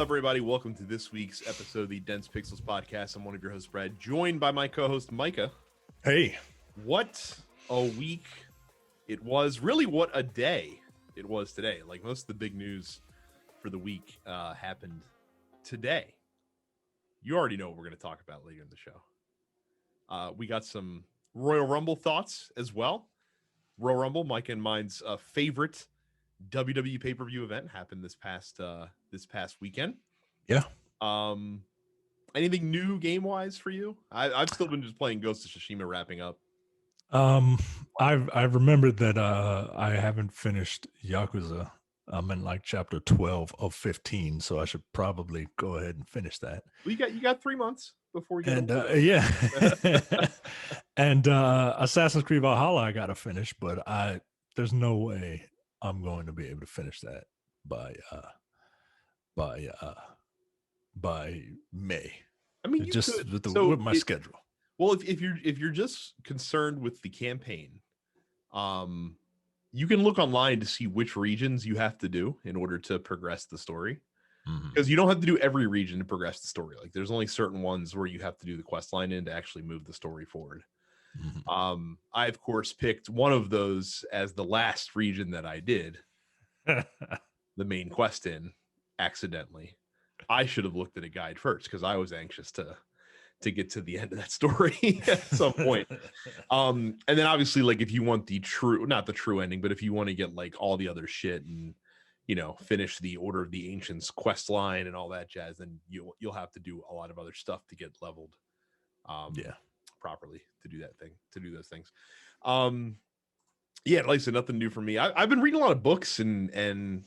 up, everybody? Welcome to this week's episode of the Dense Pixels podcast. I'm one of your hosts, Brad, joined by my co-host, Micah. Hey. What a week it was. Really, what a day it was today. Like, most of the big news for the week happened today. You already know what we're going to talk about later in the show. We got some Royal Rumble thoughts as well. Royal Rumble, Micah and mine's favorite WWE pay-per-view event, happened this past weekend. Yeah. Anything new game-wise for you? I've still been just playing Ghost of Tsushima, wrapping up. I've remembered that I haven't finished Yakuza. I'm in like chapter 12 of 15, so I should probably go ahead and finish that. Well, you got 3 months before we get yeah. And Assassin's Creed Valhalla I gotta finish, but there's no way I'm going to be able to finish that by May. I mean, with my schedule. Well, if you're just concerned with the campaign, you can look online to see which regions you have to do in order to progress the story. Because you don't have to do every region to progress the story. Like, there's only certain ones where you have to do the quest line in to actually move the story forward. I, of course, picked one of those as the last region that I did the main quest in accidentally. I should have looked at a guide first because I was anxious to get to the end of that story at some point. And then obviously, like, if you want not the true ending, but if you want to get like all the other shit and, you know, finish the Order of the Ancients quest line and all that jazz, then you'll have to do a lot of other stuff to get leveled properly to do those things. Like I said, nothing new for me. I've been reading a lot of books and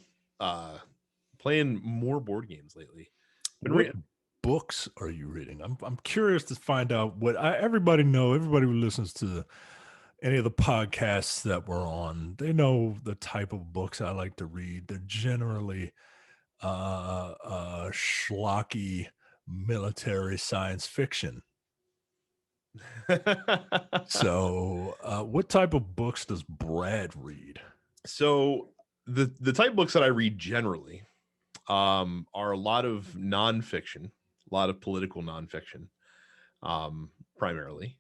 playing more board games lately. What books are you reading? I'm curious to find out what everybody who listens to any of the podcasts that we're on, they know the type of books I like to read. They're generally schlocky military science fiction. So what type of books does Brad read? So the type of books that I read generally are a lot of nonfiction, a lot of political nonfiction, primarily,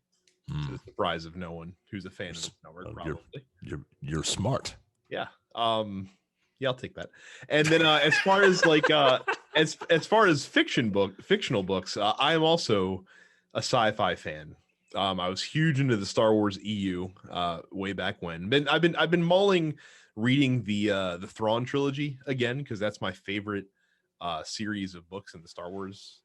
to the surprise of no one who's a fan of this network. Probably you're smart. Yeah. I'll take that. And then as far as like as far as fictional books, I am also a sci-fi fan. I was huge into the Star Wars EU way back when. I've been mulling reading the Thrawn trilogy again because that's my favorite series of books in the Star Wars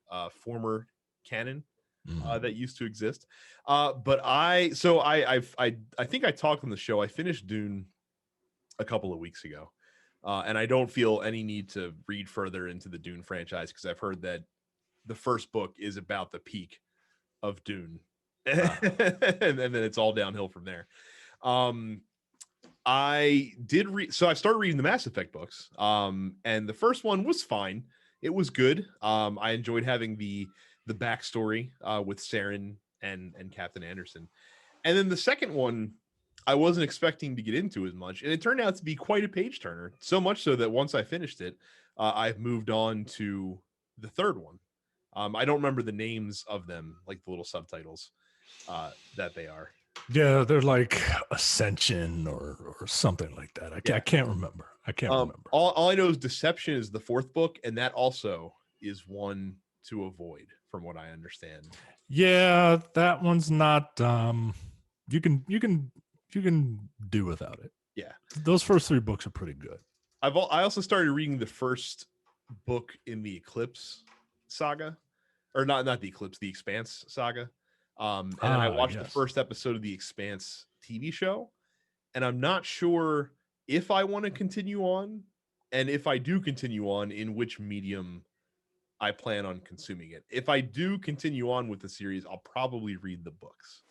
former canon that used to exist. But I think I talked on the show. I finished Dune a couple of weeks ago, and I don't feel any need to read further into the Dune franchise because I've heard that the first book is about the peak of Dune. And then it's all downhill from there. I started reading the Mass Effect books, and the first one was fine. It was good. I enjoyed having the backstory with Saren and Captain Anderson, and then the second one I wasn't expecting to get into as much, and it turned out to be quite a page turner. So much so that once I finished it, I've moved on to the third one. I don't remember the names of them, like the little subtitles that they are. Yeah, they're like Ascension or something like that. I can't remember. All I know is Deception is the fourth book, and that also is one to avoid, from what I understand. Yeah, that one's not. You can do without it. Yeah, those first three books are pretty good. I also started reading the first book in the Eclipse saga, or not the Eclipse, the Expanse saga. And then I watched the first episode of the Expanse TV show, and I'm not sure if I want to continue on, and if I do continue on, in which medium I plan on consuming it. If I do continue on with the series, I'll probably read the books.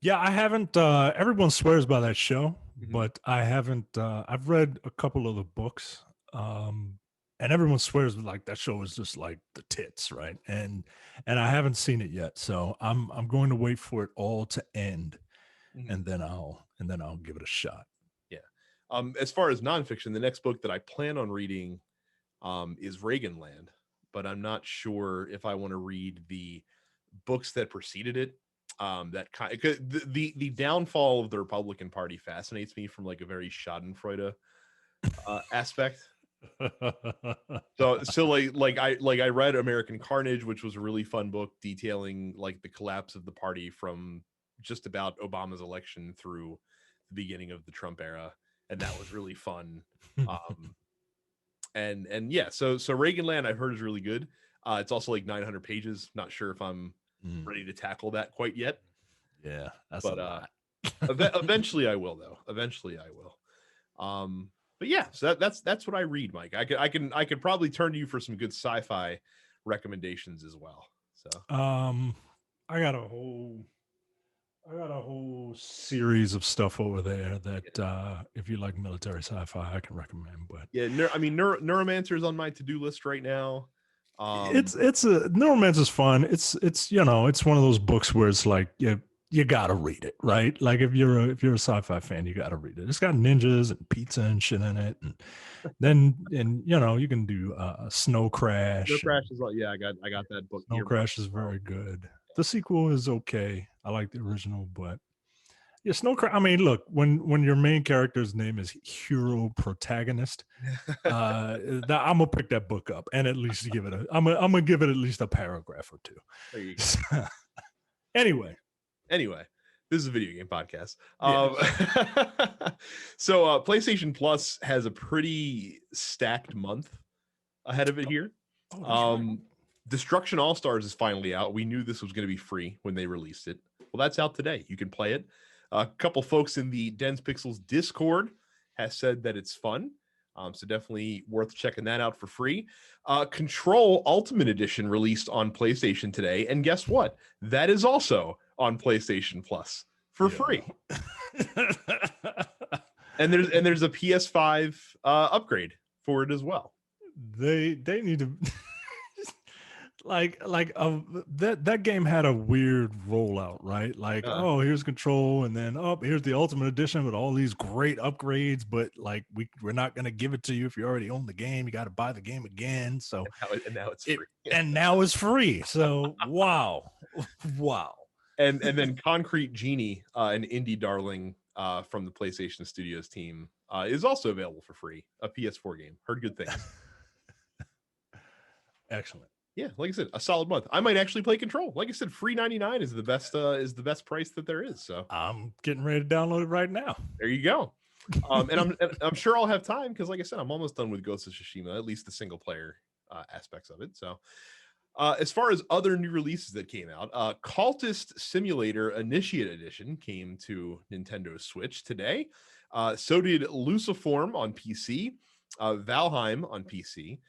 Yeah, I haven't. Everyone swears by that show, but I haven't. I've read a couple of the books, and everyone swears like that show is just like the tits, right? And I haven't seen it yet, so I'm going to wait for it all to end, and then I'll give it a shot. Yeah. As far as nonfiction, the next book that I plan on reading is Reaganland, but I'm not sure if I want to read the books that preceded it. That kind the downfall of the Republican Party fascinates me from like a very Schadenfreude aspect. So I read American Carnage, which was a really fun book detailing like the collapse of the party from just about Obama's election through the beginning of the Trump era, and that was really fun. And yeah, so Reaganland I've heard is really good. It's also like 900 pages. Not sure if I'm ready to tackle that quite yet. Yeah, that's but a lot. Eventually I will, though. Eventually I will. But yeah, so that's what I read, Mike. I could probably turn to you for some good sci-fi recommendations as well. So I got a whole series of stuff over there that if you like military sci-fi, I can recommend. But yeah, Neuromancer is on my to-do list right now. It's a Neuromancer is fun. It's it's one of those books where it's like you gotta read it, right? Like if you're a sci-fi fan, you gotta read it. It's got ninjas and pizza and shit in it, and then you can do Snow Crash. Snow Crash is like, yeah, I got that book. Snow Crash is very good. The sequel is okay. I like the original, but yeah, Snow Crash. I mean, look, when your main character's name is hero protagonist, I'm gonna pick that book up and at least give it I'm gonna give it at least a paragraph or two. There you go. Anyway, this is a video game podcast. Yes. So PlayStation Plus has a pretty stacked month ahead of it here. Right. Destruction All Stars is finally out. We knew this was going to be free when they released it. Well, that's out today. You can play it. A couple folks in the Dense Pixels Discord has said that it's fun. So definitely worth checking that out for free. Control Ultimate Edition released on PlayStation today. And guess what? That is also on PlayStation Plus for free. and there's a PS5 upgrade for it as well. They need to that game had a weird rollout, right? Like, oh, here's Control, and then here's the Ultimate Edition with all these great upgrades, but like we're not gonna give it to you if you already own the game. You got to buy the game again. So and now it's free. And now it's free. So wow. And then Concrete Genie, an indie darling from the PlayStation Studios team, is also available for free. A PS4 game. Heard good things. Excellent. Yeah, like I said, a solid month. I might actually play Control. Like I said, free 99 is the best price that there is. So I'm getting ready to download it right now. There you go. And I'm sure I'll have time because, like I said, I'm almost done with Ghost of Tsushima, at least the single player aspects of it. So as far as other new releases that came out, Cultist Simulator Initiate Edition came to Nintendo Switch today. So did Luciform on PC, Valheim on PC.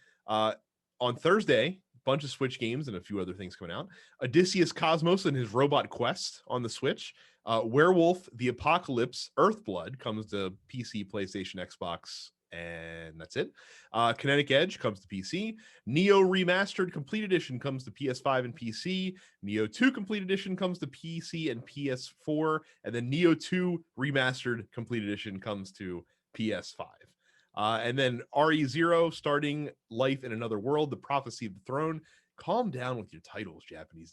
On Thursday, bunch of Switch games and a few other things coming out. Odysseus Cosmos and his Robot Quest on the Switch. Werewolf, The Apocalypse, Earthblood comes to PC, PlayStation, Xbox, and that's it. Kinetic Edge comes to PC. Neo Remastered Complete Edition comes to PS5 and PC. Neo 2 Complete Edition comes to PC and PS4. And then Neo 2 Remastered Complete Edition comes to PS5. And then RE0, Starting Life in Another World, The Prophecy of the Throne. Calm down with your titles, Japanese.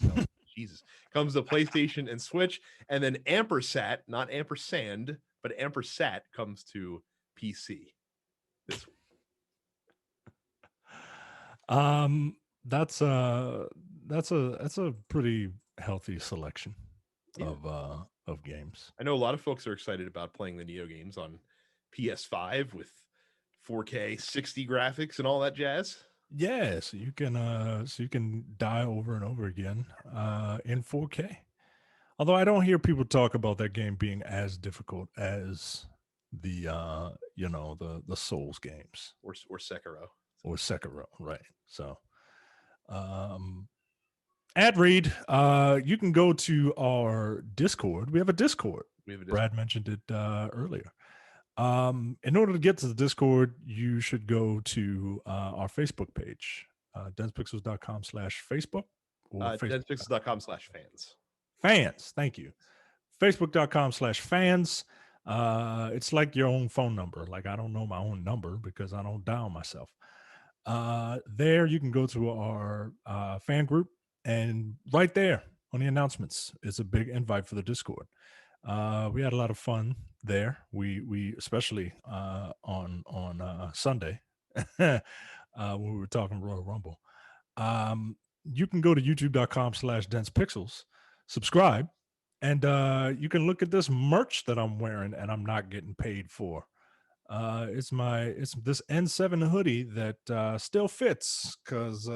Jesus. Comes to PlayStation and Switch. And then Ampersat, not Ampersand, but Ampersat comes to PC this week. That's a pretty healthy selection of games. I know a lot of folks are excited about playing the Neo games on PS5 with 4K 60 graphics and all that jazz. Yeah, so you can die over and over again in 4K. Although I don't hear people talk about that game being as difficult as the the Souls games or Sekiro, right? So ad read, you can go to our Discord. We have a Discord. Brad mentioned it earlier. In order to get to the Discord, you should go to our Facebook page, densepixels.com/Facebook or densepixels.com/fans. Fans, thank you. Facebook.com/fans. It's like your own phone number. Like I don't know my own number because I don't dial myself. There you can go to our fan group, and right there on the announcements is a big invite for the Discord. We had a lot of fun there. We especially on Sunday when we were talking Royal Rumble. You can go to youtube.com/densepixels, subscribe, and you can look at this merch that I'm wearing and I'm not getting paid for. It's this N7 hoodie that still fits because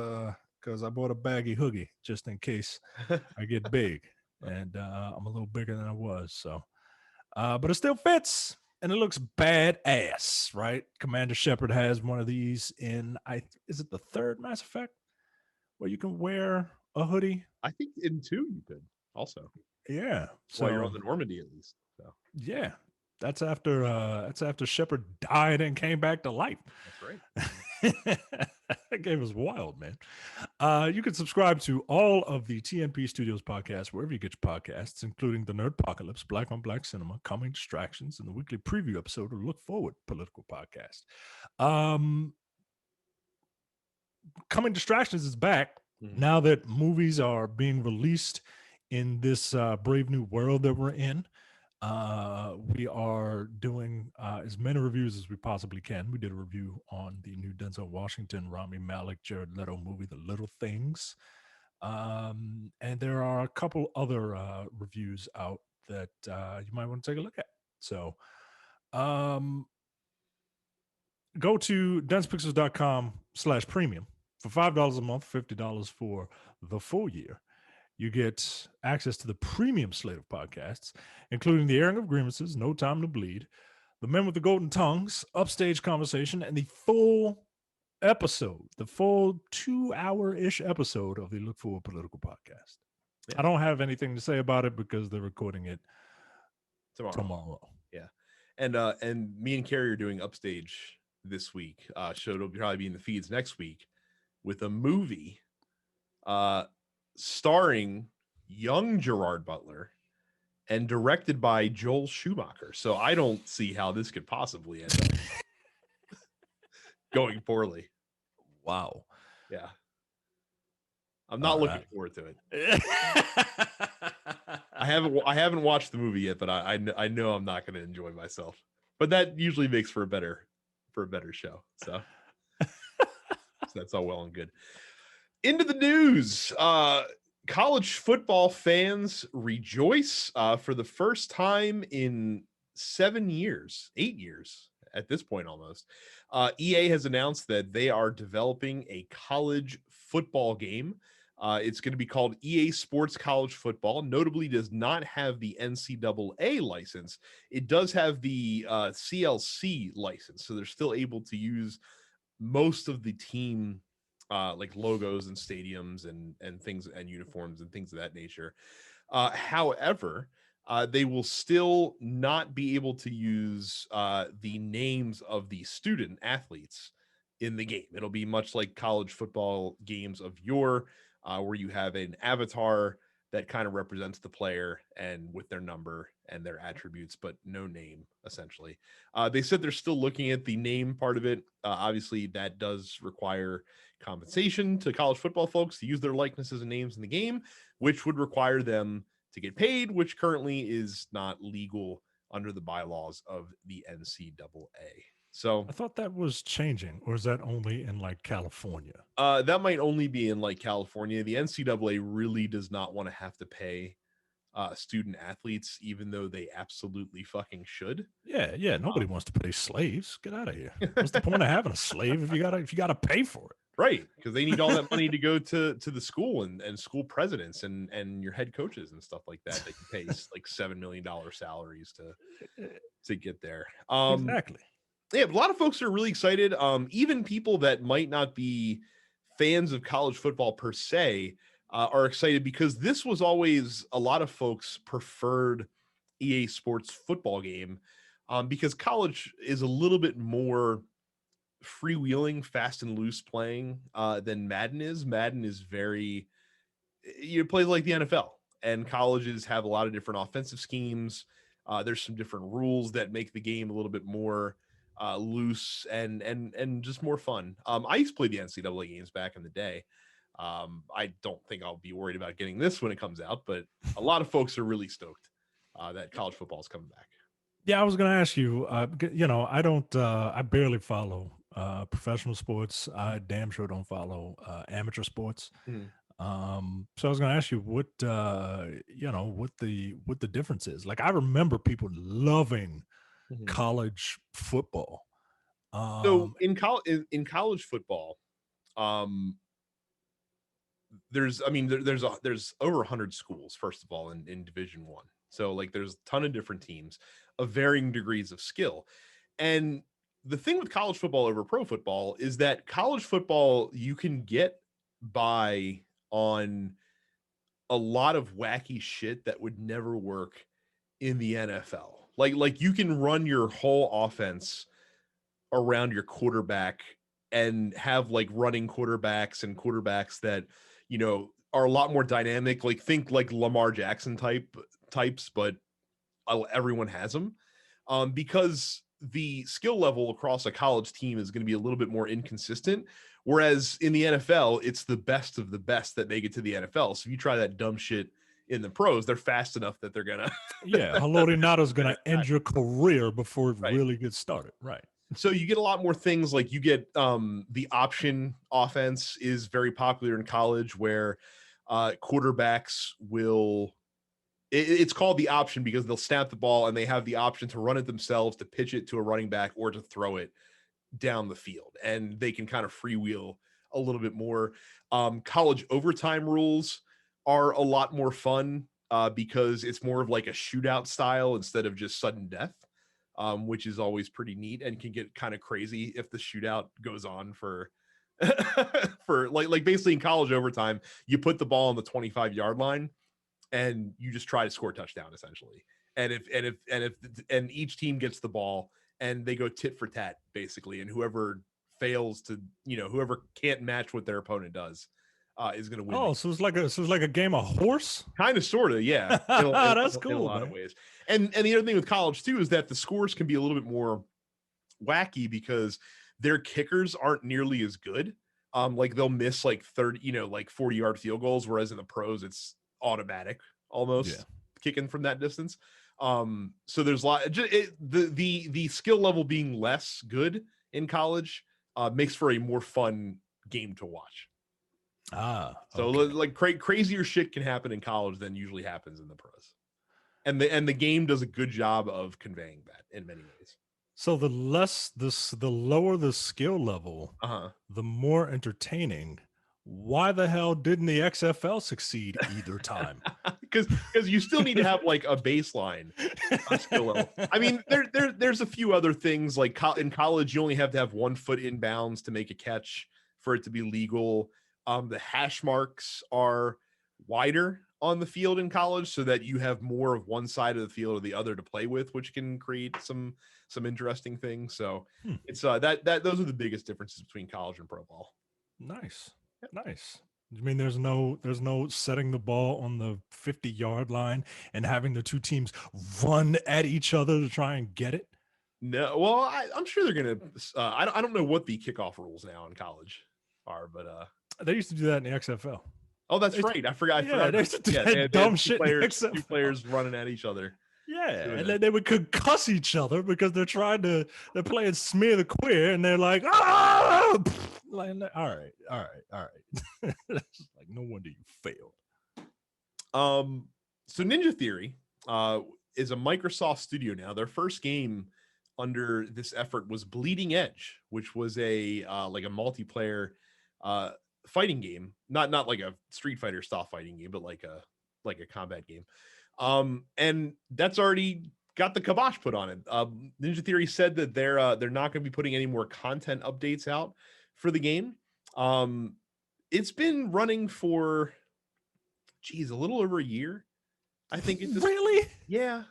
I bought a baggy hoodie just in case I get big, and I'm a little bigger than I was. So, but it still fits and it looks badass, right? Commander Shepard has one of these in is it the third Mass Effect where you can wear a hoodie? I think in 2 you could also. Yeah. While you're So on the Normandy, at least. So yeah, that's after Shepard died and came back to life. that's right. That game is wild, man. You can subscribe to all of the TNP Studios podcasts wherever you get your podcasts, including the Nerd Apocalypse, Black on Black Cinema, Coming Distractions, and the weekly preview episode of Look Forward Political Podcast. Coming Distractions is back now that movies are being released in this brave new world that we're in. We are doing as many reviews as we possibly can. We did a review on the new Denzel Washington, Rami Malek, Jared Leto movie, The Little Things. And there are a couple other reviews out that you might want to take a look at. So go to densepixels.com/premium for $5 a month, $50 for the full year. You get access to the premium slate of podcasts, including the airing of grievances, No Time to Bleed, The Men with the Golden Tongues, Upstage Conversation, and the full episode, the full 2-hour-ish episode of the Look Forward Political Podcast. Yeah. I don't have anything to say about it because they're recording it tomorrow. Yeah. And me and Carrie are doing Upstage this week. So it'll probably be in the feeds next week with a movie starring young Gerard Butler and directed by Joel Schumacher. So I don't see how this could possibly end up going poorly. Wow. Yeah. I'm not looking forward to it. I haven't watched the movie yet, but I know I'm not going to enjoy myself. But that usually makes for a better show. So that's all well and good. Into the news. College football fans rejoice for the first time in 8 years at this point almost. EA has announced that they are developing a college football game. It's going to be called EA Sports College Football. Notably does not have the NCAA license. It does have the CLC license. So they're still able to use most of the team like logos and stadiums and things and uniforms and things of that nature. However, they will still not be able to use the names of the student athletes in the game. It'll be much like college football games of yore, where you have an avatar that kind of represents the player and with their number and their attributes, but no name, essentially. They said they're still looking at the name part of it. Obviously, that does require compensation to college football folks to use their likenesses and names in the game, which would require them to get paid, which currently is not legal under the bylaws of the NCAA. So I thought that was changing, or is that only in like California? That might only be in like California. The NCAA really does not want to have to pay student athletes, even though they absolutely fucking should. Yeah. Nobody wants to pay slaves. Get out of here. What's the point of having a slave if you gotta pay for it? Right, because they need all that money to go to the school and school presidents and your head coaches and stuff like that. They can pay like $7 million salaries to get there. Exactly. Yeah, a lot of folks are really excited. Even people that might not be fans of college football per se are excited because this was always a lot of folks' preferred EA Sports football game because college is a little bit more freewheeling, fast and loose playing than Madden is. Madden is very, you play like the NFL, and colleges have a lot of different offensive schemes. There's some different rules that make the game a little bit more loose and just more fun. I used to play the NCAA games back in the day. I don't think I'll be worried about getting this when it comes out, but a lot of folks are really stoked that college football is coming back. Yeah, I was going to ask you. I don't. I barely follow professional sports. I damn sure don't follow amateur sports. Mm-hmm. So I was going to ask you what what the difference is. Like I remember people loving college football. So in college football, there's over 100 schools first of all in Division 1. So like there's a ton of different teams of varying degrees of skill. And the thing with college football over pro football is that college football you can get by on a lot of wacky shit that would never work in the NFL. Like you can run your whole offense around your quarterback and have like running quarterbacks and quarterbacks that, are a lot more dynamic. Like think like Lamar Jackson types, but everyone has them. Because the skill level across a college team is going to be a little bit more inconsistent. Whereas in the NFL, it's the best of the best that make it to the NFL. So if you try that dumb shit in the pros, they're fast enough that they're gonna Haloti Ngata's gonna end your career before it right. really gets started. Right. So you get a lot more things like you get the option offense is very popular in college where quarterbacks will it's called the option because they'll snap the ball and they have the option to run it themselves, to pitch it to a running back, or to throw it down the field. And they can kind of freewheel a little bit more. College overtime rules are a lot more fun because it's more of like a shootout style instead of just sudden death, which is always pretty neat and can get kind of crazy if the shootout goes on for for like basically in college overtime, you put the ball on the 25-yard line and you just try to score a touchdown essentially. And each team gets the ball and they go tit for tat basically. And whoever fails to, whoever can't match what their opponent does is going to win. Oh, so it's like a game of horse? Kind of, sort of, yeah. That's cool. In a lot of ways. And the other thing with college too is that the scores can be a little bit more wacky because their kickers aren't nearly as good. Like they'll miss like 30, like 40-yard field goals, whereas in the pros it's automatic almost kicking from that distance. So there's a lot. The skill level being less good in college makes for a more fun game to watch. So like crazier shit can happen in college than usually happens in the pros, and the game does a good job of conveying that in many ways. So the lower the skill level, the more entertaining. Why the hell didn't the XFL succeed either time? Because you still need to have like a baseline skill level. I mean, there's a few other things like in college you only have to have 1 foot in bounds to make a catch for it to be legal. The hash marks are wider on the field in college so that you have more of one side of the field or the other to play with, which can create some interesting things. So it's that those are the biggest differences between college and pro ball. Nice. I mean, there's no setting the ball on the 50-yard line and having the two teams run at each other to try and get it. No, well, I'm sure they're gonna. I don't know what the kickoff rules now in college are, but they used to do that in the XFL. Oh, that's right. I forgot. They used to do that dumb shit. Two players running at each other. Yeah, and then they would concuss each other because they're playing smear the queer, and they're like, ah, like, all right. Like, no wonder you failed. So Ninja Theory is a Microsoft studio now. Their first game under this effort was Bleeding Edge, which was a like a multiplayer fighting game, not like a Street Fighter style fighting game, but like a combat game. And that's already got the kibosh put on it. Ninja Theory said that they're not going to be putting any more content updates out for the game. It's been running for a little over a year. I think it's really, yeah.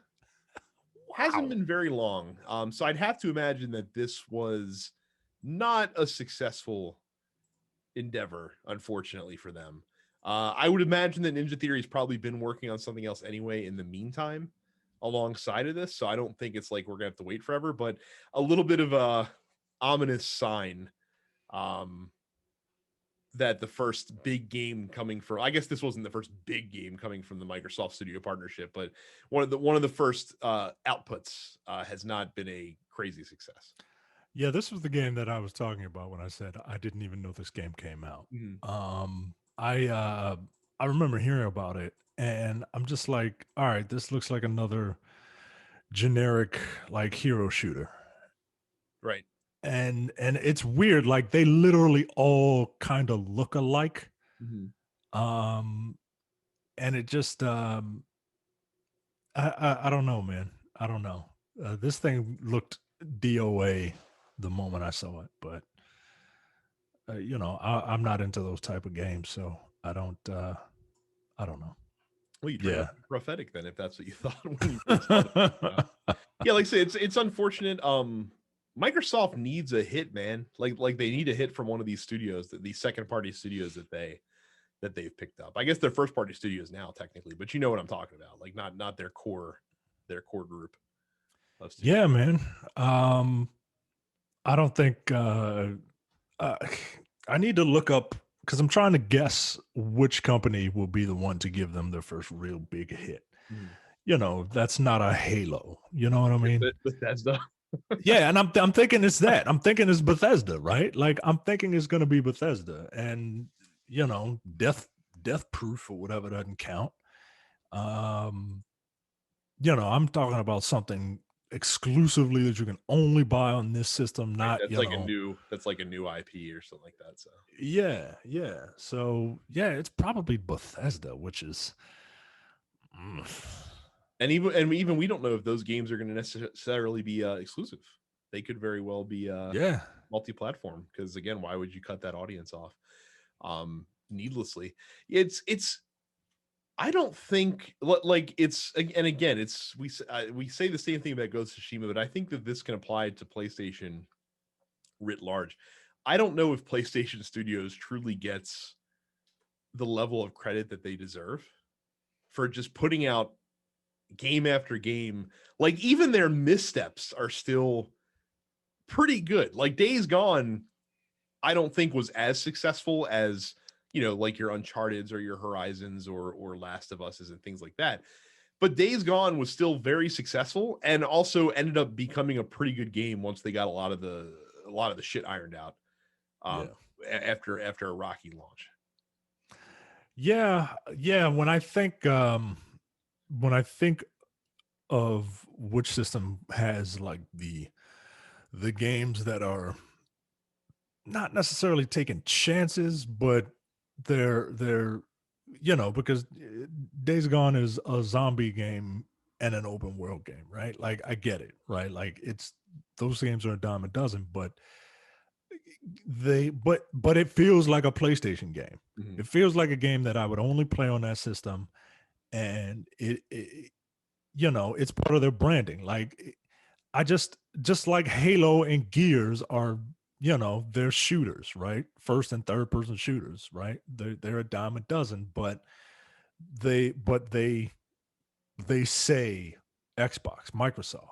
Wow. Hasn't been very long. So I'd have to imagine that this was not a successful endeavor, unfortunately for them. I would imagine that Ninja Theory's probably been working on something else anyway in the meantime. alongside of this, so I don't think it's like we're gonna have to wait forever, but a little bit of a ominous sign that the first big game coming from, I guess this wasn't the first big game coming from the Microsoft Studio partnership, but one of the first outputs has not been a crazy success. Yeah, this was the game that I was talking about when I said I didn't even know this game came out. I remember hearing about it, and I'm just like, all right, this looks like another generic like hero shooter. Right. And it's weird, like they literally all kind of look alike. Um and it just I don't know, man. I don't know. This thing looked DOA the moment I saw it, but you know, I'm not into those type of games, so I don't know. Well, you turned out Yeah. to be prophetic then, if that's what you thought when you first saw it. Yeah, like I say, it's unfortunate. Microsoft needs a hit, man. Like they need a hit from one of these studios, these second party studios that they've picked up. I guess they're first party studios now, technically, but you know what I'm talking about. Like not their core group of studios. Yeah, man. I don't think I need to look up because I'm trying to guess which company will be the one to give them their first real big hit. You know, that's not a Halo. You know what I mean? Bethesda. Yeah, and I'm thinking it's that. I'm thinking it's Bethesda, right? Like I'm thinking it's going to be Bethesda, and you know, death proof or whatever doesn't count. You know, I'm talking about something exclusively that you can only buy on this system, not That's you like know, that's like a new IP or something like that. So yeah, yeah. So yeah, it's probably Bethesda, which is. and even we don't know if those games are going to necessarily be exclusive. They could very well be Yeah, multi-platform, because again, why would you cut that audience off needlessly? It's I don't think like it's, and again, it's we say the same thing about Ghost of Tsushima, but I think that this can apply to PlayStation writ large. I don't know if PlayStation Studios truly gets the level of credit that they deserve for just putting out game after game. Like even their missteps are still pretty good. Like Days Gone, I don't think was as successful as, you know, like your Uncharted's or your Horizons or Last of Us's and things like that. But Days Gone was still very successful and also ended up becoming a pretty good game once they got a lot of the shit ironed out. Um, after a rocky launch. yeah, yeah. When I think of which system has like the games that are not necessarily taking chances, but they're you know, because Days Gone is a zombie game and an open world game, right? Like I get it, right? Like it's those games are a dime a dozen, but but it feels like a PlayStation game. It feels like a game that I would only play on that system, and it you know, it's part of their branding. Like I just like Halo and Gears are, you know, they're shooters, right? First and third person shooters, right? They're a dime a dozen, but they say Xbox, Microsoft.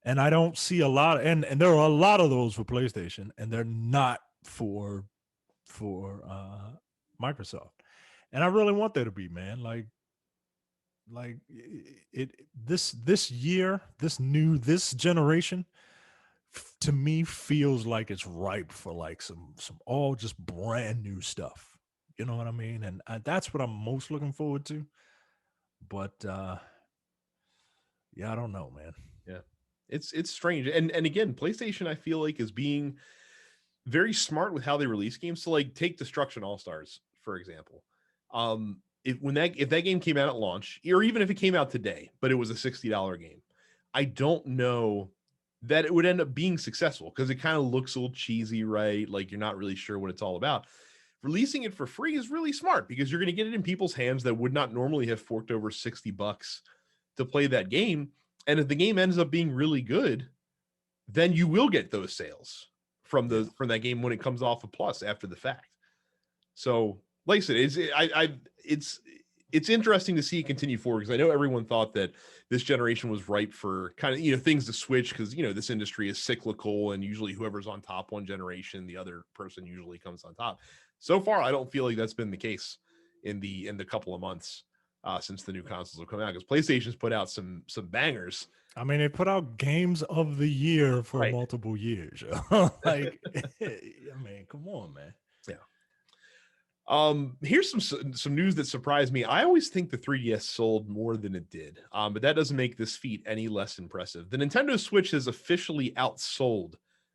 And I don't see a lot, and there are a lot of those for PlayStation, and they're not for Microsoft. And I really want there to be, man. Like it this year, this generation to me feels like it's ripe for like some all just brand new stuff. You know what I mean? And that's what I'm most looking forward to. But yeah, I don't know, man. Yeah. It's strange. And again, PlayStation I feel like is being very smart with how they release games. So like take Destruction All Stars, for example. If that game came out at launch, or even if it came out today, but it was a $60 game, I don't know that it would end up being successful because it kind of looks a little cheesy, right? Like you're not really sure what it's all about. Releasing it for free is really smart because you're going to get it in people's hands that would not normally have forked over $60 to play that game. And if the game ends up being really good, then you will get those sales from that game when it comes off a plus after the fact. So, like I said, it's interesting to see it continue forward, because I know everyone thought that this generation was ripe for kind of, things to switch, because, this industry is cyclical, and usually whoever's on top one generation, the other person usually comes on top. So far, I don't feel like that's been the case in the couple of months since the new consoles have come out, because PlayStation's put out some bangers. I mean, they put out games of the year for Right. multiple years. Like, I mean, come on, man. Yeah. Here's some news that surprised me. I always think the 3DS sold more than it did, but that doesn't make this feat any less impressive. The Nintendo Switch has officially outsold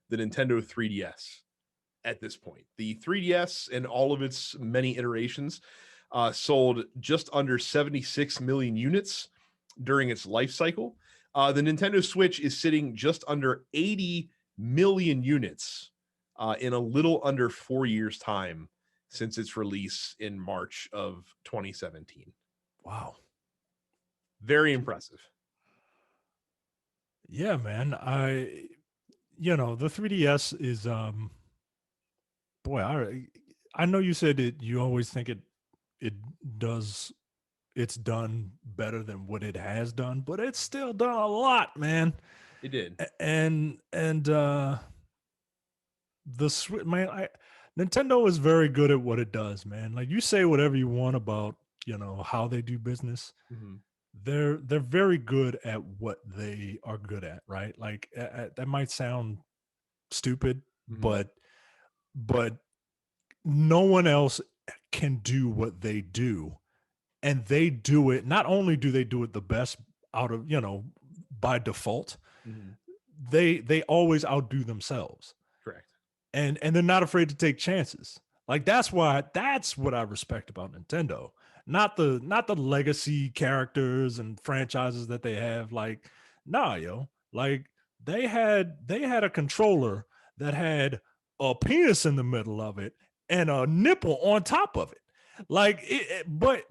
the Nintendo 3DS at this point. The 3DS and all of its many iterations sold just under 76 million units during its life cycle. The Nintendo Switch is sitting just under 80 million units in a little under 4 years' time since its release in March of 2017. Wow. Very impressive. Yeah, man. The 3DS is boy, I know you said it, you always think it's done better than what it has done, but it's still done a lot, man. It did. And Nintendo is very good at what it does, man. Like, you say whatever you want about, how they do business. Mm-hmm. They're very good at what they are good at, right? Like, that might sound stupid, Mm-hmm. but no one else can do what they do, and they do it. Not only do they do it the best out of, by default, Mm-hmm. they always outdo themselves. Correct. And they're not afraid to take chances. Like, that's what I respect about Nintendo. Not the legacy characters and franchises that they have. Like, nah, yo. Like, they had a controller that had a penis in the middle of it and a nipple on top of it. Like, but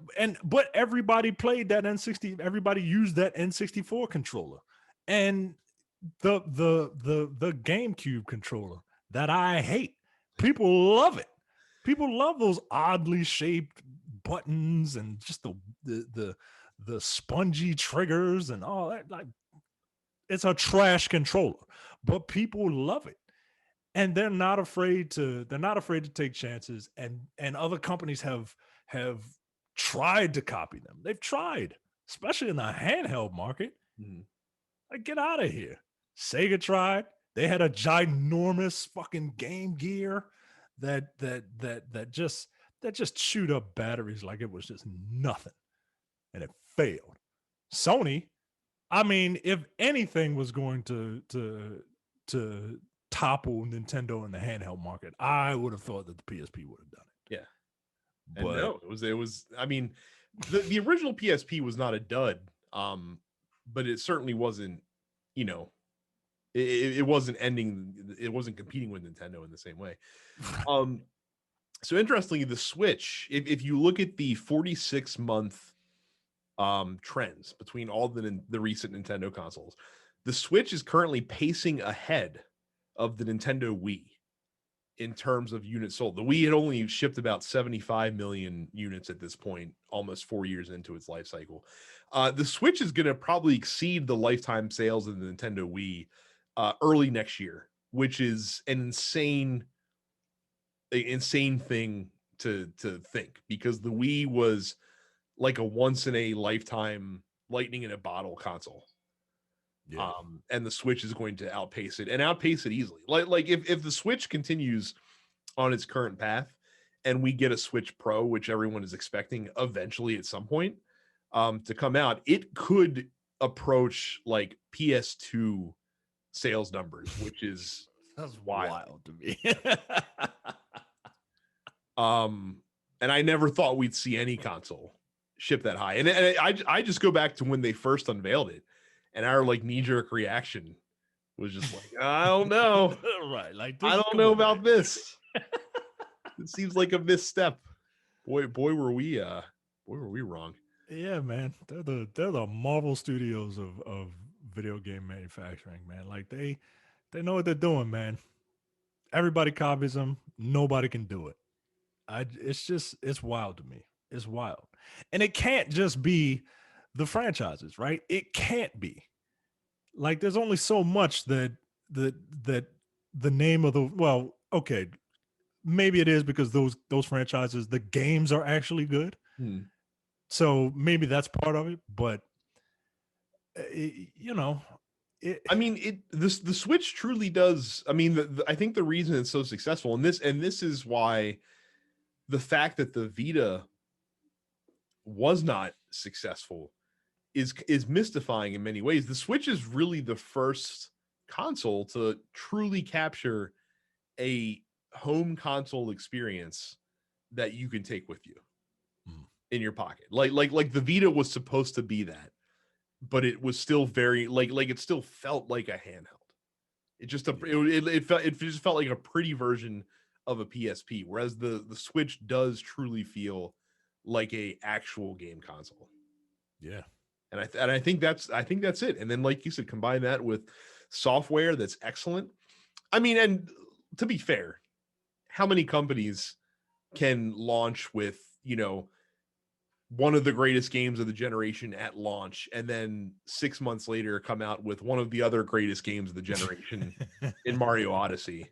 everybody played that N60. Everybody used that N64 controller, and the GameCube controller that I hate. People love it. People love those oddly shaped buttons and just the spongy triggers and all that. Like, it's a trash controller, but people love it. And they're not afraid to take chances, and other companies have tried to copy them. They've tried, especially in the handheld market. Mm-hmm. Like, get out of here. Sega tried. They had a ginormous fucking Game Gear that just chewed up batteries like it was just nothing, and it failed. Sony, I mean, if anything was going to topple Nintendo in the handheld market, I would have thought that the PSP would have done it. Yeah. But and no, it was. I mean, the original PSP was not a dud, but it certainly wasn't. It wasn't ending. It wasn't competing with Nintendo in the same way. So interestingly, the Switch, if you look at the 46-month trends between all the recent Nintendo consoles, the Switch is currently pacing ahead of the Nintendo Wii in terms of units sold. The Wii had only shipped about 75 million units at this point, almost 4 years into its life cycle. The Switch is going to probably exceed the lifetime sales of the Nintendo Wii early next year, which is an insane thing to think, because the Wii was like a once in a lifetime lightning in a bottle console. Yeah. And the Switch is going to outpace it, and outpace it easily. Like if the Switch continues on its current path and we get a Switch Pro, which everyone is expecting eventually at some point to come out, it could approach like PS2 sales numbers, which is that's wild to me. And I never thought we'd see any console ship that high. And I just go back to when they first unveiled it, and our like knee-jerk reaction was just like, I don't know. Right. Like, I don't know about this. It seems like a misstep. Boy, were we wrong. Yeah, man. They're the Marvel Studios of video game manufacturing, man. Like, they know what they're doing, man. Everybody copies them. Nobody can do it. It's wild to me. is wild. And it can't just be the franchises, right? It can't be. Like there's only so much that the name of the well, okay, maybe it is because those franchises, the games are actually good. So maybe that's part of it, but you know, I mean, the Switch truly does. I mean, I think the reason it's so successful, and this is why the fact that the Vita was not successful is mystifying in many ways. The Switch is really the first console to truly capture a home console experience that you can take with you in your pocket. Like the Vita was supposed to be that, but it was still very like it still felt like a handheld. It just it just felt like a pretty version of a PSP, whereas the Switch does truly feel like a actual game console. Yeah. And I think that's it. And then, like you said, combine that with software that's excellent. I mean, and to be fair, how many companies can launch with, one of the greatest games of the generation at launch, and then 6 months later come out with one of the other greatest games of the generation in Mario Odyssey,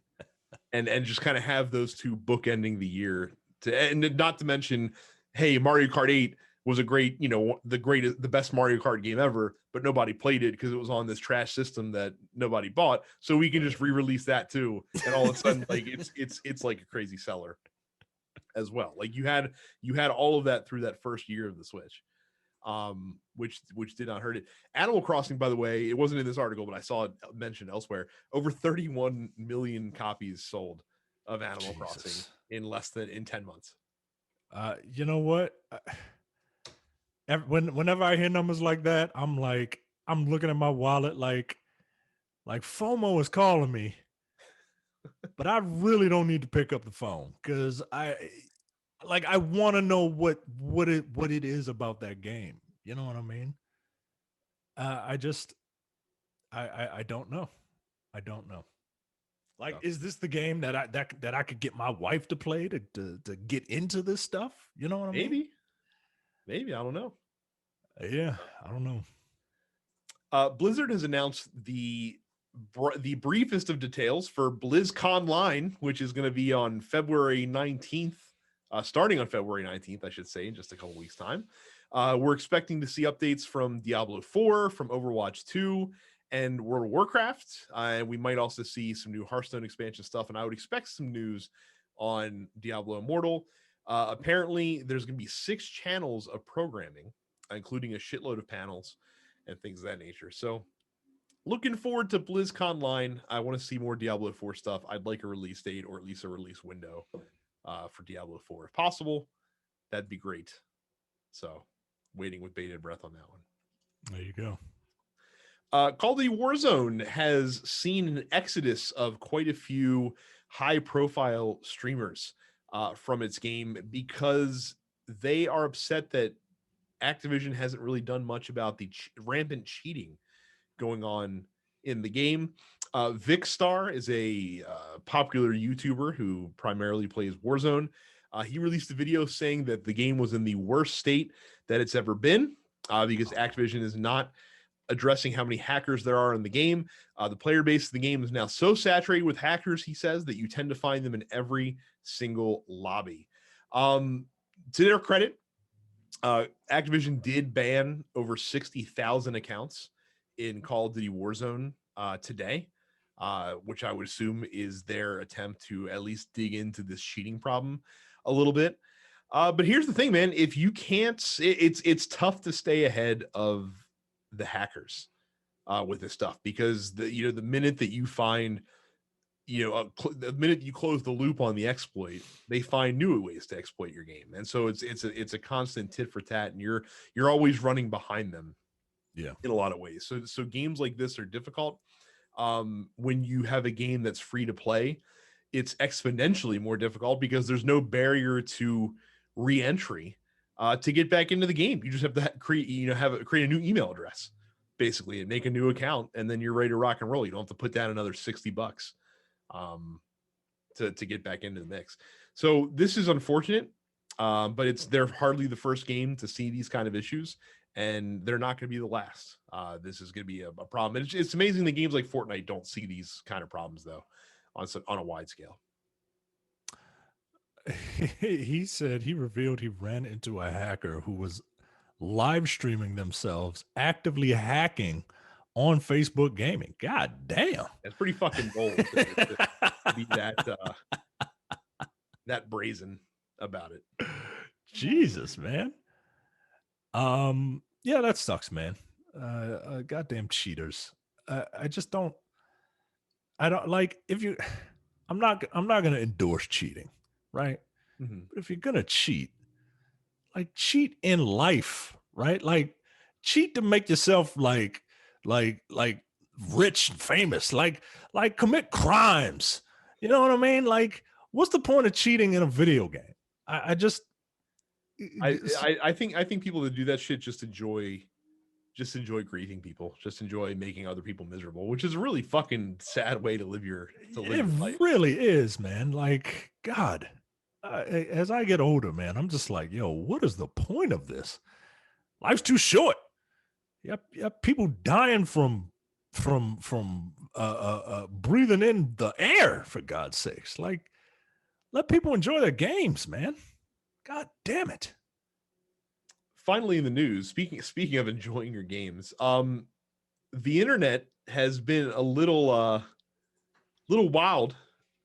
and just kind of have those two bookending the year. And not to mention, hey, Mario Kart 8 was a great, the best Mario Kart game ever, but nobody played it because it was on this trash system that nobody bought. So we can just re-release that too, and all of a sudden, like it's like a crazy seller as well. Like you had all of that through that first year of the Switch, which did not hurt it. Animal Crossing, by the way, it wasn't in this article, but I saw it mentioned elsewhere. Over 31 million copies sold of Animal Crossing in 10 months. You know what? Whenever I hear numbers like that, I'm looking at my wallet like FOMO is calling me, but I really don't need to pick up the phone because I want to know what it is about that game. You know what I mean? I don't know. I don't know. Like, is this the game that I could get my wife to play to get into this stuff? You know what I mean? Maybe I don't know. Yeah, I don't know. Blizzard has announced the briefest of details for BlizzConline, which is going to be on February 19th, starting on February 19th, I should say, in just a couple weeks' time. We're expecting to see updates from Diablo 4, from Overwatch 2, and World of Warcraft. We might also see some new Hearthstone expansion stuff, and I would expect some news on Diablo Immortal. Apparently, there's going to be 6 channels of programming, including a shitload of panels and things of that nature. So looking forward to BlizzConline. I want to see more Diablo 4 stuff. I'd like a release date or at least a release window for Diablo 4 if possible. That'd be great. So waiting with bated breath on that one. There you go. Call of Duty Warzone has seen an exodus of quite a few high-profile streamers from its game because they are upset that Activision hasn't really done much about the rampant cheating going on in the game. Vicstar is a popular YouTuber who primarily plays Warzone. He released a video saying that the game was in the worst state that it's ever been because Activision is not addressing how many hackers there are in the game. The player base of the game is now so saturated with hackers, he says, that you tend to find them in every single lobby. To their credit, Activision did ban over 60,000 accounts in Call of Duty Warzone today, which I would assume is their attempt to at least dig into this cheating problem a little bit. But here's the thing, man. If you can't, it's tough to stay ahead of the hackers with this stuff because the minute that you find, the minute you close the loop on the exploit, they find new ways to exploit your game, and so it's a constant tit for tat, and you're always running behind them. Yeah, in a lot of ways. So games like this are difficult. When you have a game that's free to play, it's exponentially more difficult because there's no barrier to re-entry to get back into the game. You just have to create a new email address basically and make a new account, and then you're ready to rock and roll. You don't have to put down another $60 to get back into the mix. So this is unfortunate. But they're hardly the first game to see these kind of issues, and they're not going to be the last. This is going to be a problem. It's amazing that games like Fortnite don't see these kind of problems though, on a wide scale. He said he revealed he ran into a hacker who was live streaming themselves actively hacking on Facebook gaming. God damn. It's pretty fucking bold to be that brazen about it. Jesus, man. Yeah, that sucks, man. Goddamn cheaters. I just don't. I don't like if you. I'm not gonna endorse cheating, right? Mm-hmm. But if you're gonna cheat, like cheat in life, right? Like cheat to make yourself like rich and famous, like commit crimes. You know what I mean? Like, what's the point of cheating in a video game? I just I think people that do that shit just enjoy grieving people, just enjoy making other people miserable, which is a really fucking sad way to live your life. Really is, man. Like, God, as I get older, man, I'm just like, yo, what is the point of this? Life's too short. Yep, people dying from breathing in the air, for God's sakes. Like, let people enjoy their games, man. God damn it. Finally, in the news, speaking of enjoying your games, the internet has been a little wild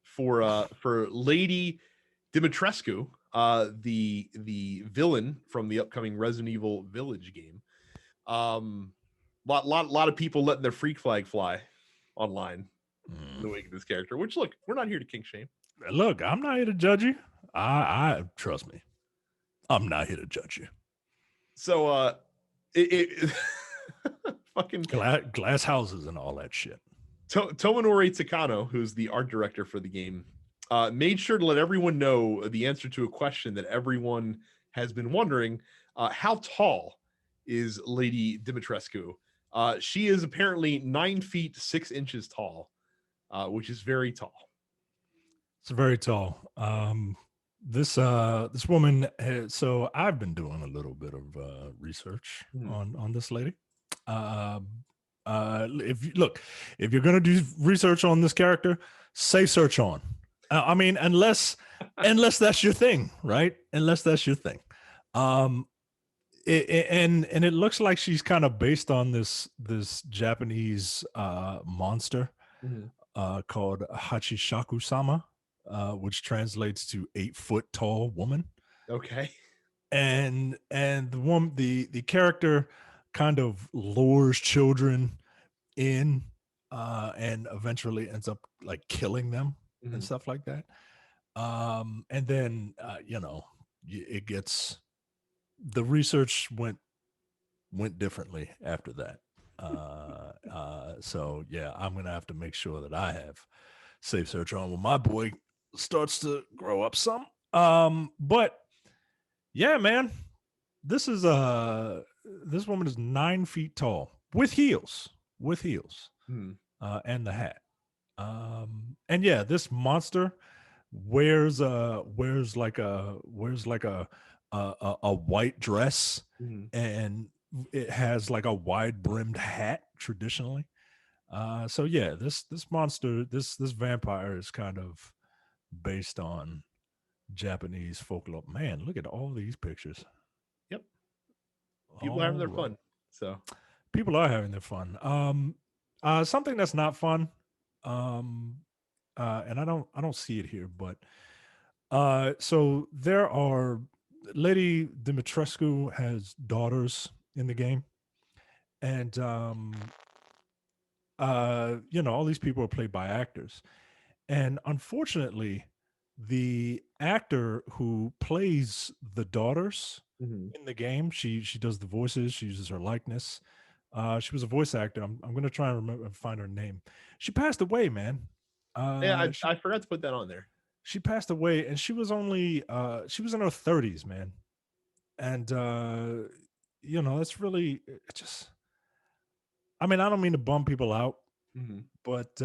for Lady Dimitrescu, the villain from the upcoming Resident Evil Village game. Lot of people letting their freak flag fly online in the wake of this character. Which, look, we're not here to kink shame. Look, I'm not here to judge you. I trust me, I'm not here to judge you. So, it fucking glass houses and all that shit. Tomonori Takano, who's the art director for the game, made sure to let everyone know the answer to a question that everyone has been wondering: how tall is Lady Dimitrescu? She is apparently 9 feet 6 inches tall, which is very tall. It's very tall. This woman so I've been doing a little bit of research on this lady. If you're gonna do research on this character, say search on. I mean, unless that's your thing, right? Unless that's your thing. And it looks like she's kind of based on this Japanese monster called Hachishaku-sama. Which translates to 8 foot tall woman. Okay. And the character kind of lures children in and eventually ends up like killing them and stuff like that. And then it gets, the research went differently after that. So yeah, I'm gonna have to make sure that I have safe search on when my boy starts to grow up some. But yeah, man, this woman is 9 feet tall with heels, and the hat. And yeah, this monster wears like a white dress, and it has like a wide brimmed hat traditionally. So yeah, this monster, this vampire is kind of based on Japanese folklore. Man, look at all these pictures. Yep. People are having their fun. So people are having their fun. Something that's not fun, and I don't see it here, but so there are, Lady Dimitrescu has daughters in the game, and all these people are played by actors. And unfortunately, the actor who plays the daughters in the game, she does the voices, she uses her likeness. She was a voice actor. I'm going to try and remember and find her name. She passed away, man. Yeah, I forgot to put that on there. She passed away, and she was only she was in her 30s, man. And it's really just, I mean, I don't mean to bum people out, but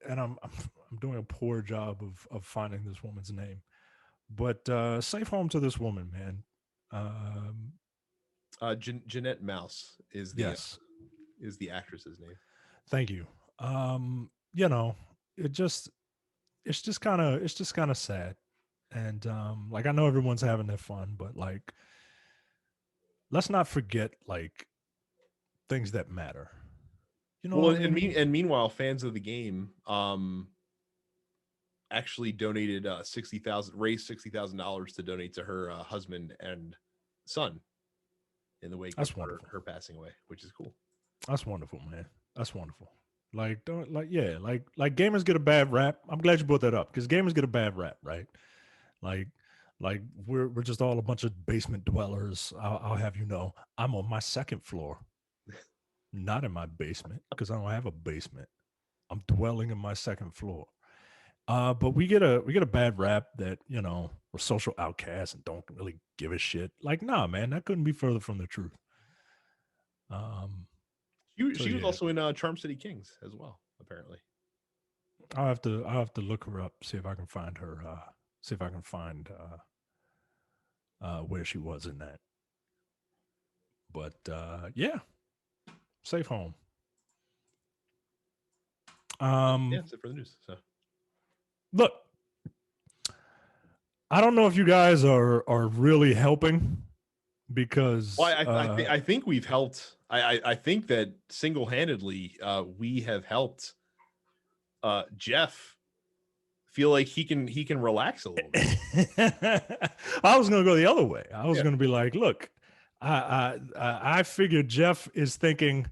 and I'm doing a poor job of finding this woman's name, But safe home to this woman, man. Um, Jeanette Mouse is yes, the actress's name. thank you. You know, it just it's just kind of sad. And like I know everyone's having their fun, but like let's not forget like things that matter. You know Well, what I mean? and meanwhile, fans of the game actually donated 60,000, raised $60,000 to donate to her husband and son in the wake of That's wonderful. her passing away, which is cool. That's wonderful, man. That's wonderful. Like don't like yeah, like gamers get a bad rap. I'm glad you brought that up because gamers get a bad rap, right? Like like we're just all a bunch of basement dwellers. I'll have you know, I'm on my second floor, not in my basement because I don't have a basement. I'm dwelling in my second floor. But we get a bad rap that you know we're social outcasts and don't really give a shit. Like, nah, man, that couldn't be further from the truth. Um, so She was yeah, also in Charm City Kings as well, apparently. I'll have to look her up, see if I can find her, see if I can find where she was in that. But yeah, safe home. Yeah, Um, that's it for the news. So look, I don't know if you guys are really helping well, because I think we've helped. I think that single handedly we have helped Jeff feel like he can relax a little bit. I was going to go the other way. I was Yeah. going to be like, look, I figured Jeff is thinking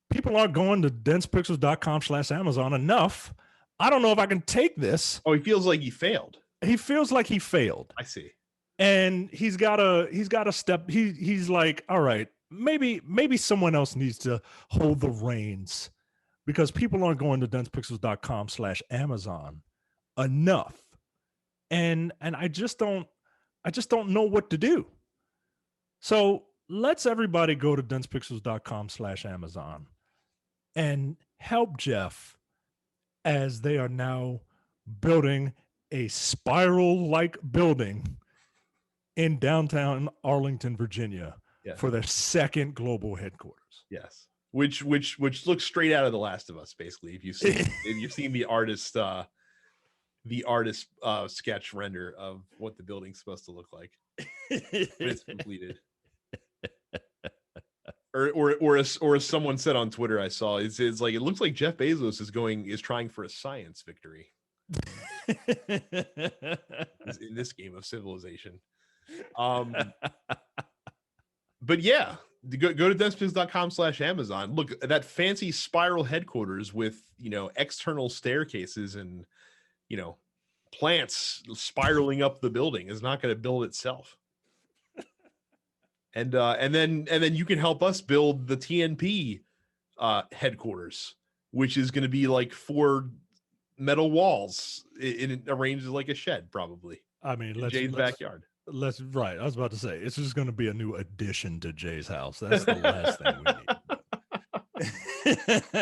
people aren't going to densepixels.com/Amazon enough. I don't know if I can take this. Oh, he feels like he failed. He feels like he failed. I see. And he's got to step he's like, all right, maybe someone else needs to hold the reins because people aren't going to densepixels.com/Amazon enough. And I just don't know what to do. So let's everybody go to densepixels.com/Amazon and help Jeff as they are now building a spiral like building in downtown Arlington, Virginia Yeah. for their second global headquarters. Yes. Which looks straight out of The Last of Us, basically. If you've seen the artist sketch render of what the building's supposed to look like when it's completed. Or as someone said on Twitter, I saw it's like it looks like Jeff Bezos is trying for a science victory in this game of civilization. But yeah, go to densepixels.com/Amazon. Look at that fancy spiral headquarters with external staircases and plants spiraling up the building is not going to build itself. And then you can help us build the TNP headquarters, which is going to be like 4 metal walls in arranged like a shed, probably. I mean, in Jay's backyard. Let's right. I was about to say it's just going to be a new addition to Jay's house. That's the last thing we need.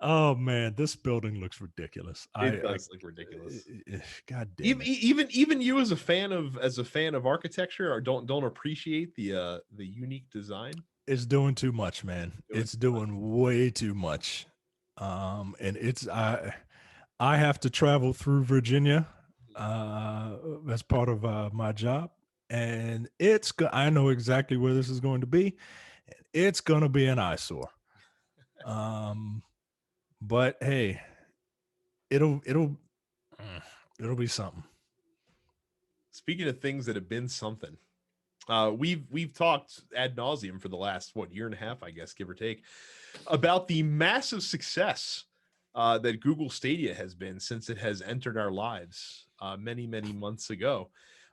Oh man, this building looks ridiculous. It does look ridiculous. God damn it. Even you as a fan of architecture or don't appreciate the unique design. It's doing too much, man. It's doing way too much. And I have to travel through Virginia as part of my job, and I know exactly where this is going to be. It's going to be an eyesore. But hey, it'll be something. Speaking of things that have been something, we've talked ad nauseum for the last year and a half, I guess, give or take, about the massive success that Google Stadia has been since it has entered our lives many months ago.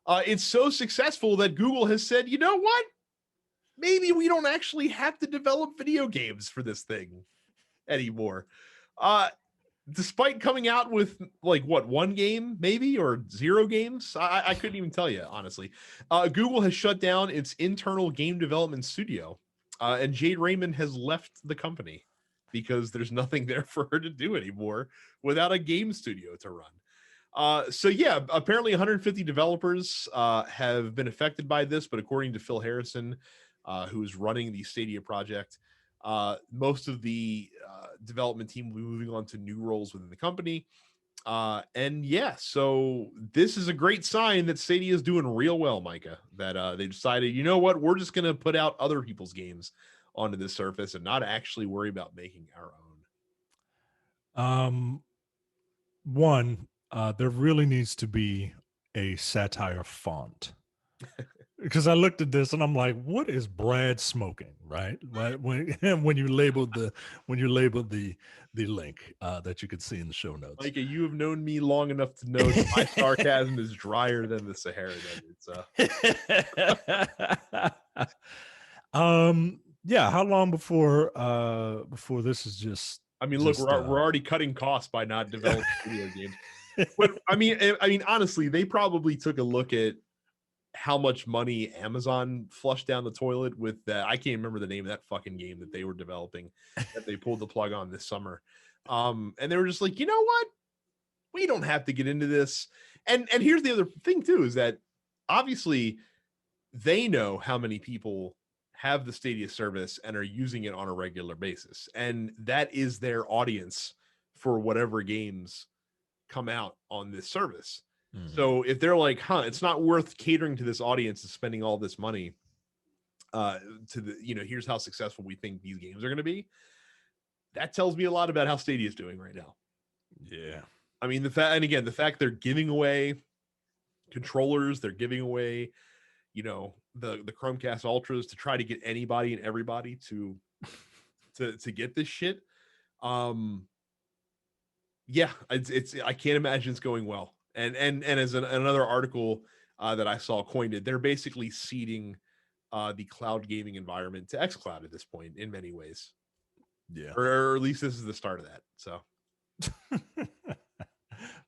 It's so successful that Google has said, you know what? Maybe we don't actually have to develop video games for this thing anymore. Despite coming out with one game maybe or 0 games, I couldn't even tell you, honestly. Google has shut down its internal game development studio, and Jade Raymond has left the company because there's nothing there for her to do anymore without a game studio to run. So yeah, apparently 150 developers have been affected by this, but according to Phil Harrison, who is running the Stadia project, most of the development team will be moving on to new roles within the company. And yeah, so this is a great sign that Stadia is doing real well, Micah, that they decided, you know what, we're just going to put out other people's games onto this surface and not actually worry about making our own. One, there really needs to be a satire font. Because I looked at this and I'm like, what is Brad smoking? Right? When you labeled the link that you could see in the show notes. Micah, you have known me long enough to know that my sarcasm is drier than the Sahara Desert. Yeah, how long before this is just I mean, look, we're already cutting costs by not developing video games. But I mean, honestly, they probably took a look at how much money Amazon flushed down the toilet with that. I can't remember the name of that fucking game that they were developing that they pulled the plug on this summer. And they were just like, you know what? We don't have to get into this. And here's the other thing too, is that obviously they know how many people have the Stadia service and are using it on a regular basis. And that is their audience for whatever games come out on this service. So if they're like, it's not worth catering to this audience and spending all this money to the, here's how successful we think these games are going to be. That tells me a lot about how Stadia is doing right now. Yeah. I mean, the fact they're giving away controllers, they're giving away, the Chromecast Ultras to try to get anybody and everybody to get this shit. Yeah, it's I can't imagine it's going well. And as another article that I saw coined it, they're basically seeding the cloud gaming environment to xCloud at this point in many ways. Yeah, or at least this is the start of that. So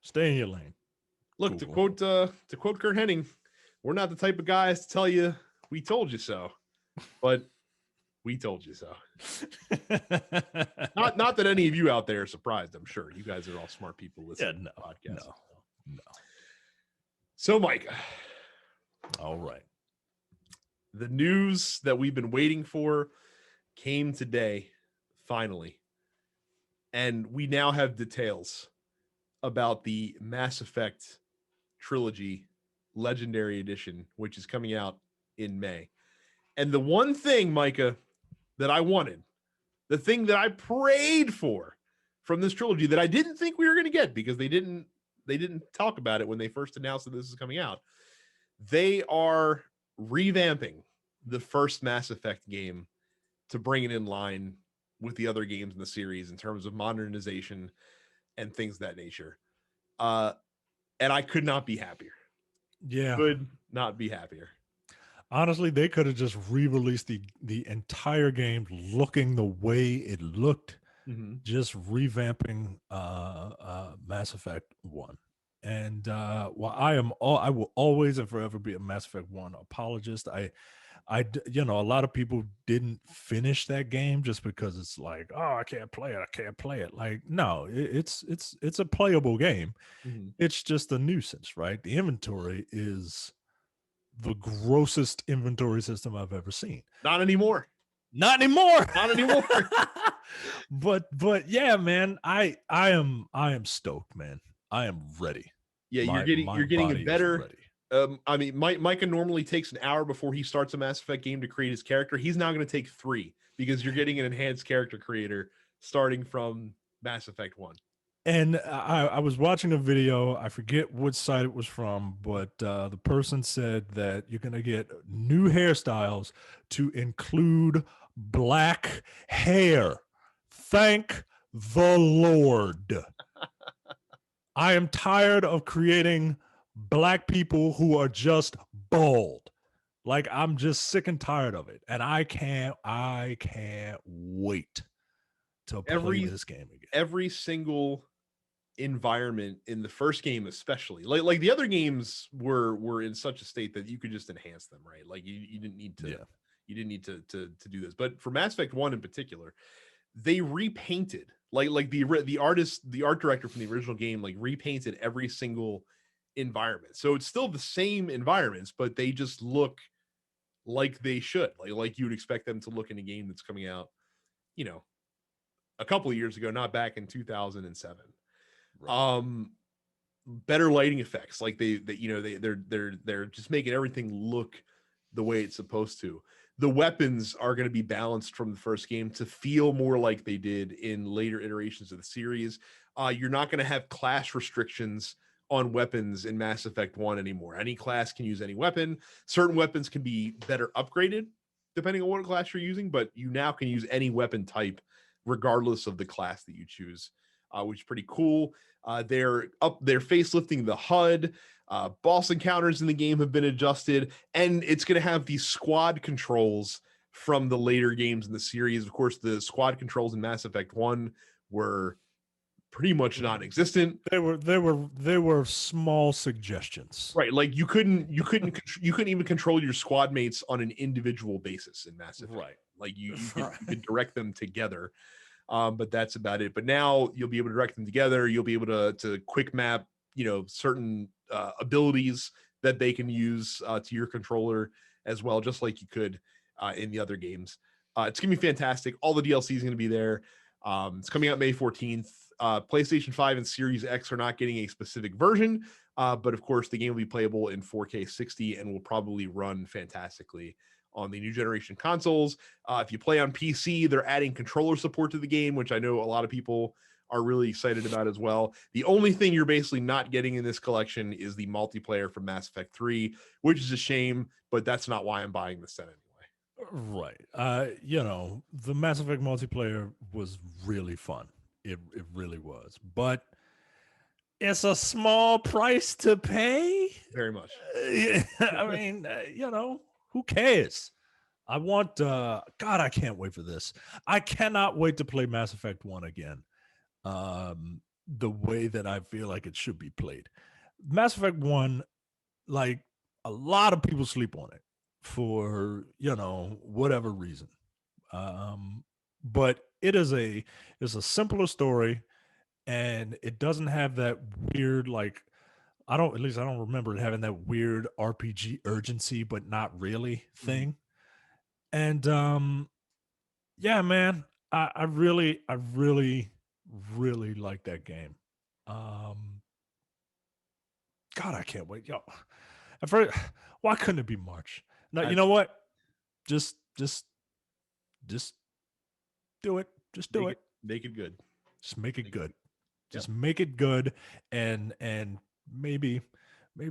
stay in your lane. Look, cool. to quote Kurt Hennig, we're not the type of guys to tell you we told you so, but we told you so. not that any of you out there are surprised. I'm sure you guys are all smart people listening to the podcast. No. So, Micah. All right. The news that we've been waiting for came today, finally. And we now have details about the Mass Effect Trilogy Legendary Edition, which is coming out in May. And the one thing, Micah, that I wanted, the thing that I prayed for from this trilogy that I didn't think we were going to get because they didn't talk about it when they first announced that this is coming out. They are revamping the first Mass Effect game to bring it in line with the other games in the series in terms of modernization and things of that nature. And I could not be happier. Yeah. Could not be happier. Honestly, they could have just re-released the entire game looking the way it looked, just revamping Mass Effect 1. And while I will always and forever be a Mass Effect 1 apologist. I a lot of people didn't finish that game just because it's like, oh, I can't play it. Like, no, it's a playable game. It's just a nuisance, right? The inventory is the grossest inventory system I've ever seen. Not anymore. But yeah, man, I am stoked, man. I am ready. Yeah, you're getting a better. I mean, Micah normally takes an hour before he starts a Mass Effect game to create his character. He's now going to take 3 because you're getting an enhanced character creator starting from Mass Effect 1. And I was watching a video. I forget which site it was from, but the person said that you're going to get new hairstyles to include black hair. Thank the Lord. I am tired of creating black people who are just bald. Like, I'm just sick and tired of it. And I can't wait to play this game again. Every single environment in the first game, especially like the other games were in such a state that you could just enhance them, right? Like you didn't need to do this. But for Mass Effect 1 in particular, they repainted Like the art director from the original game, like repainted every single environment. So it's still the same environments, but they just look like they should, like you would expect them to look in a game that's coming out, you know, a couple of years ago, not back in 2007. Right. Better lighting effects, like they're just making everything look the way it's supposed to. The weapons are going to be balanced from the first game to feel more like they did in later iterations of the series. You're not going to have class restrictions on weapons in Mass Effect 1 anymore. Any class can use any weapon. Certain weapons can be better upgraded depending on what class you're using, but you now can use any weapon type regardless of the class that you choose, which is pretty cool. They're facelifting the HUD. Boss encounters in the game have been adjusted, and it's going to have these squad controls from the later games in the series. Of course, the squad controls in Mass Effect 1 were pretty much non-existent. They were small suggestions, right? Like you couldn't even control your squad mates on an individual basis in Mass Effect. right? Like you could direct them together, but that's about it. But now you'll be able to direct them together. You'll be able to quick map, certain abilities that they can use to your controller as well, just like you could in the other games. It's gonna be fantastic. All the DLC is gonna be there. It's coming out May 14th. PlayStation 5 and Series X are not getting a specific version, but of course the game will be playable in 4K 60 and will probably run fantastically on the new generation consoles. If you play on PC, they're adding controller support to the game, which I know a lot of people are really excited about as well. The only thing you're basically not getting in this collection is the multiplayer from Mass Effect 3, which is a shame, but that's not why I'm buying this set anyway. Right. The Mass Effect multiplayer was really fun. It really was. But it's a small price to pay. Very much. I mean, who cares? I want God, I can't wait for this. I cannot wait to play Mass Effect 1 again. The way that I feel like it should be played. Mass Effect 1, like a lot of people sleep on it for, whatever reason. But it's a simpler story, and it doesn't have that weird, like, I don't remember it having that weird RPG urgency, but not really thing. And yeah, man, I really like that game. God, I can't wait. Yo, why couldn't it be March? No, you know what? Just do it. Just do it. Make it good. Just make it good. Just make it good, and maybe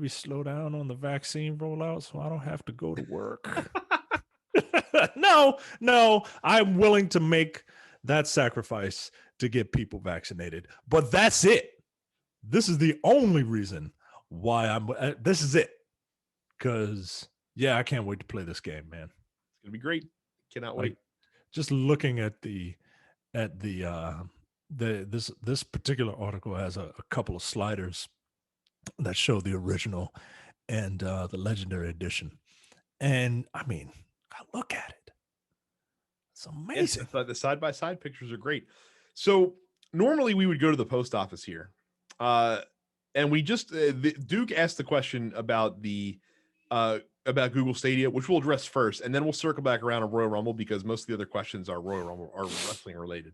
slow down on the vaccine rollout so I don't have to go to work. No, I'm willing to make that sacrifice to get people vaccinated, but that's it. This is the only reason why this is it. Because yeah, I can't wait to play this game, man. It's gonna be great. Cannot wait. Just looking at this particular article has a couple of sliders that show the original and the legendary edition, and I mean, look at it. It's amazing. But the side-by-side pictures are great. So normally we would go to the post office here, and we just Duke asked the question about about Google Stadia, which we'll address first, and then we'll circle back around on Royal Rumble because most of the other questions are Royal Rumble are wrestling related.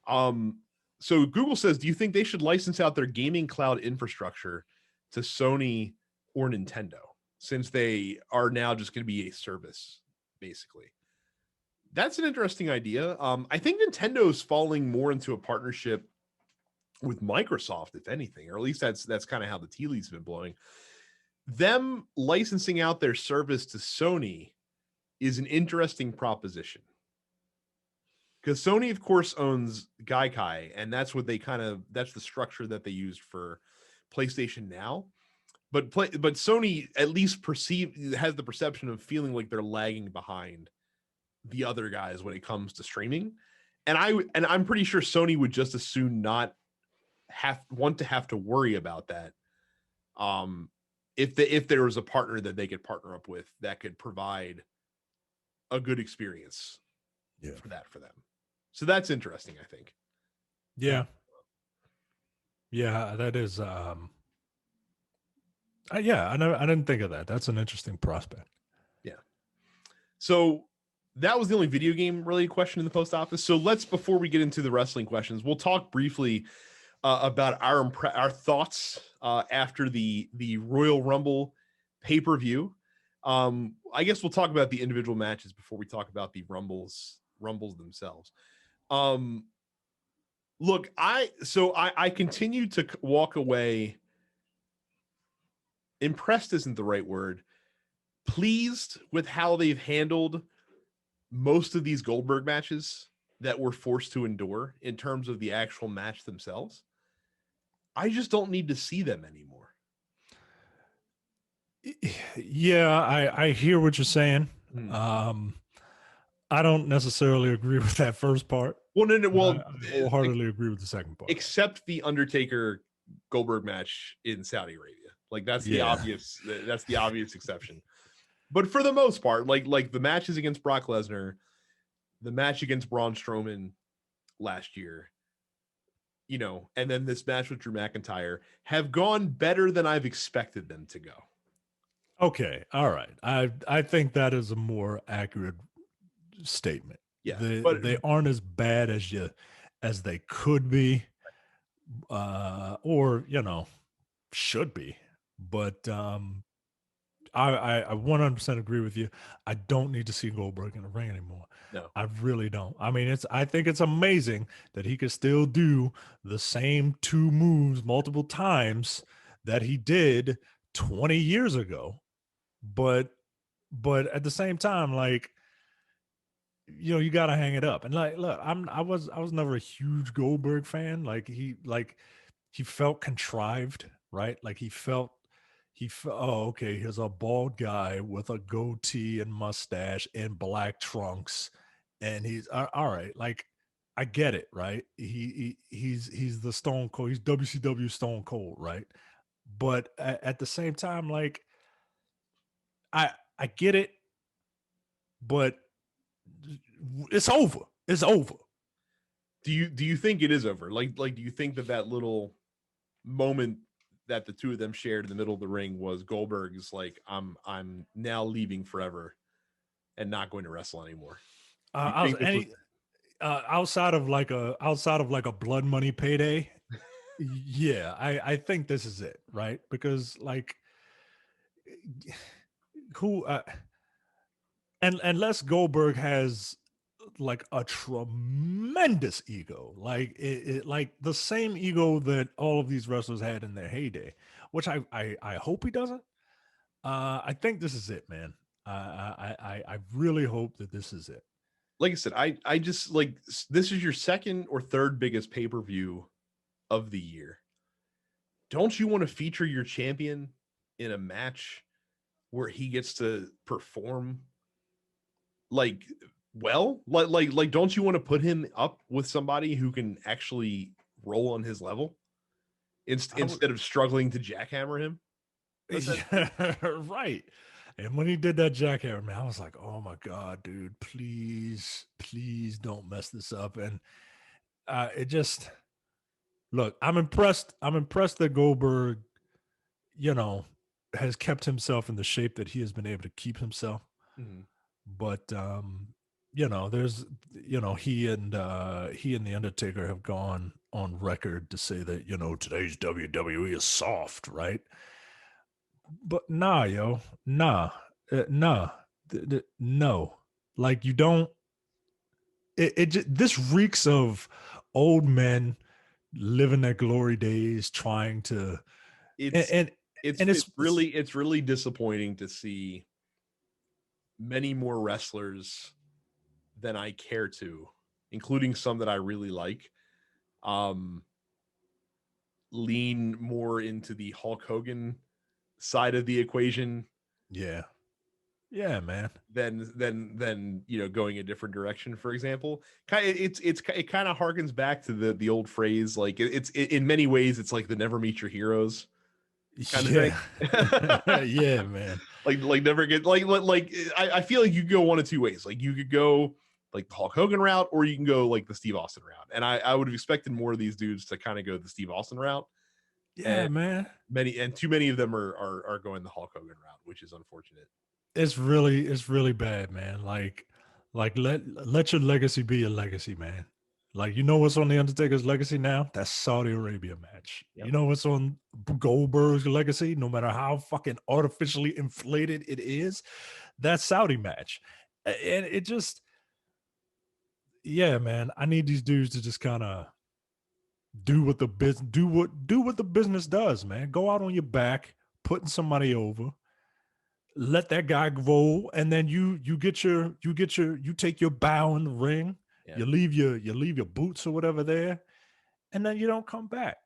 So Google says, do you think they should license out their gaming cloud infrastructure to Sony or Nintendo, since they are now just going to be a service, basically? That's an interesting idea. I think Nintendo's falling more into a partnership with Microsoft, if anything, or at least that's kind of how the tea leaves have been blowing. Them licensing out their service to Sony is an interesting proposition, because Sony, of course, owns Gaikai, and that's the structure that they used for PlayStation Now. But Sony at least has the perception of feeling like they're lagging behind the other guys when it comes to streaming, and I'm pretty sure Sony would just as soon not want to have to worry about that. If there was a partner that they could partner up with that could provide a good experience for them. So that's interesting, I think. Yeah. Yeah, that is yeah, I didn't think of that. That's an interesting prospect. Yeah. So that was the only video game related question in the post office. So before we get into the wrestling questions, we'll talk briefly about our thoughts after the Royal Rumble pay-per-view. I guess we'll talk about the individual matches before we talk about the rumbles themselves. Look, I continue to walk away. Impressed isn't the right word. Pleased with how they've handled most of these Goldberg matches that we're forced to endure in terms of the actual match themselves. I just don't need to see them anymore. Yeah, I hear what you're saying. I don't necessarily agree with that first part. Well, no. Well, I wholeheartedly agree with the second part. Except the Undertaker Goldberg match in Saudi Arabia. Like that's the obvious exception. But for the most part, like the matches against Brock Lesnar, the match against Braun Strowman last year, you know, and then this match with Drew McIntyre have gone better than I've expected them to go. Okay, all right. I think that is a more accurate statement. Yeah, they aren't as bad as they could be, or should be. But I 100% agree with you. I don't need to see Goldberg in the ring anymore. No, I really don't. I mean, I think it's amazing that he could still do the same two moves multiple times that he did 20 years ago. But at the same time, like, you got to hang it up. And like, look, I was never a huge Goldberg fan. Like he felt contrived, right? Like he felt, oh, okay, here's a bald guy with a goatee and mustache and black trunks, and he's all right. Like, I get it, right? He's the Stone Cold. He's WCW Stone Cold, right? But at the same time, like, I get it, but it's over. It's over. Do you think it is over? Like do you think that little moment that the two of them shared in the middle of the ring was Goldberg's like, I'm now leaving forever and not going to wrestle anymore? Outside of like a blood money payday, yeah, I think this is it, right? Because like, who and unless Goldberg has like a tremendous ego, like like the same ego that all of these wrestlers had in their heyday, which I hope he doesn't. I think this is it, man. I really hope that this is it. Like I said, I just like, this is your second or third biggest pay-per-view of the year. Don't you want to feature your champion in a match where he gets to perform like well? Like don't you want to put him up with somebody who can actually roll on his level instead of struggling to jackhammer him? Yeah, right. And when he did that jackhammer, man, I was like, oh my God, dude, please don't mess this up. And it just, look, I'm impressed that Goldberg, has kept himself in the shape that he has been able to keep himself. Mm-hmm. But there's, he and the Undertaker have gone on record to say that, today's WWE is soft, right? But nah, yo, nah, nah, no. Like, you don't. This reeks of old men living their glory days, trying to. It's really disappointing to see many more wrestlers than I care to, including some that I really like, lean more into the Hulk Hogan side of the equation. Yeah, man. Than going a different direction. For example, it kind of harkens back to the old phrase, like it's in many ways it's like the never meet your heroes kind of thing. Yeah, man. Like never get like I feel like you could go one of two ways. Like you could go like the Hulk Hogan route, or you can go like the Steve Austin route. And I would have expected more of these dudes to kind of go the Steve Austin route. Yeah, And man. too many of them are going the Hulk Hogan route, which is unfortunate. It's really bad, man. Like let your legacy be your legacy, man. Like, you know what's on the Undertaker's legacy now? That's Saudi Arabia match. Yep. You know what's on Goldberg's legacy? No matter how fucking artificially inflated it is, that Saudi match. And it just, yeah, man. I need these dudes to just kind of do what the business do what the business does, man. Go out on your back, putting somebody over, let that guy roll, and then you take your bow in the ring. Yeah. You leave your boots or whatever there, and then you don't come back.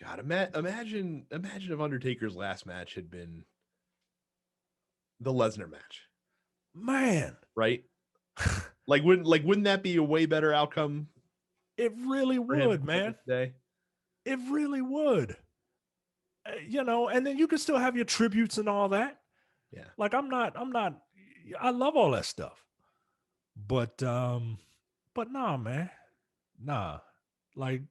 God, imagine if Undertaker's last match had been the Lesnar match, man. right? Wouldn't that be a way better outcome? It really would, man. Today? It really would. You know, and then you can still have your tributes and all that. Yeah. Like, I love all that stuff. But nah, man. Nah. Like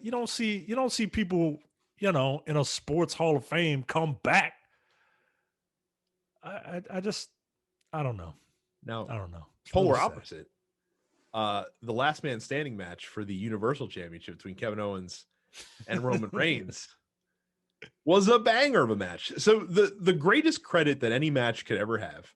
you don't see people, you know, in a sports hall of fame come back. I don't know. Now, I don't know. It's polar really opposite. The last man standing match for the Universal Championship between Kevin Owens and Roman Reigns was a banger of a match. So the greatest credit that any match could ever have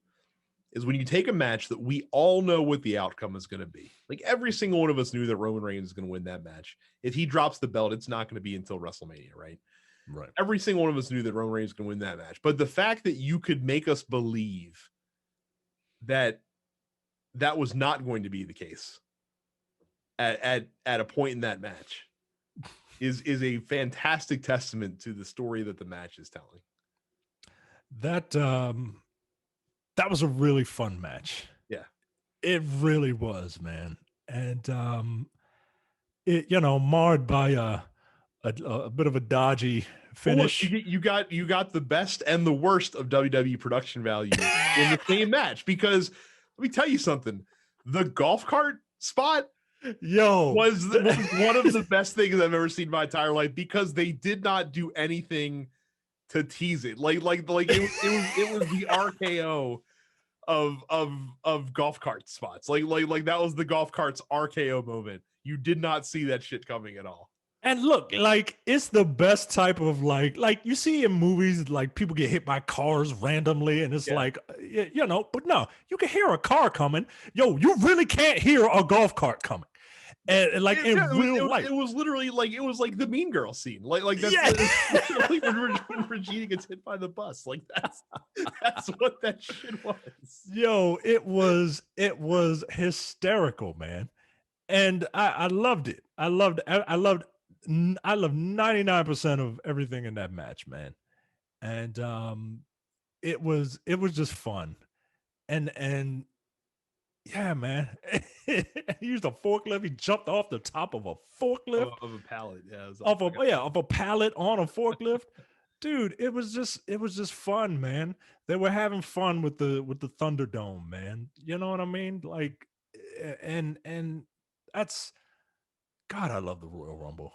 is when you take a match that we all know what the outcome is going to be. Like, every single one of us knew that Roman Reigns is going to win that match. If he drops the belt, it's not going to be until WrestleMania, right? Right. Every single one of us knew that Roman Reigns was going to win that match. But the fact that you could make us believe that that was not going to be the case at a point in that match is a fantastic testament to the story that the match is telling. That was a really fun match. Yeah. It really was, man. And it, you know, marred by a bit of a dodgy finish. Well, look, you got the best and the worst of WWE production value in the same match, because let me tell you something. The golf cart spot was one of the best things I've ever seen in my entire life, because they did not do anything to tease it. Like it was the RKO of golf cart spots. Like that was the golf carts RKO moment. You did not see that shit coming at all. And look, like, it's the best type of like you see in movies, like, people get hit by cars randomly, and it's like, you know, but no, you can hear a car coming. Yo, you really can't hear a golf cart coming. And like, in real life, it was literally like, it was like the Mean Girl scene. Like that's literally when Regina gets hit by the bus. Like, that's what that shit was. Yo, it was hysterical, man. And I loved it. I loved 99% of everything in that match, man. And it was just fun. And yeah, man. He used a forklift. He jumped off the top of a forklift. Of a pallet. Yeah. Of a pallet on a forklift. Dude, it was just fun, man. They were having fun with the Thunderdome, man. You know what I mean? Like, and that's, God, I love the Royal Rumble.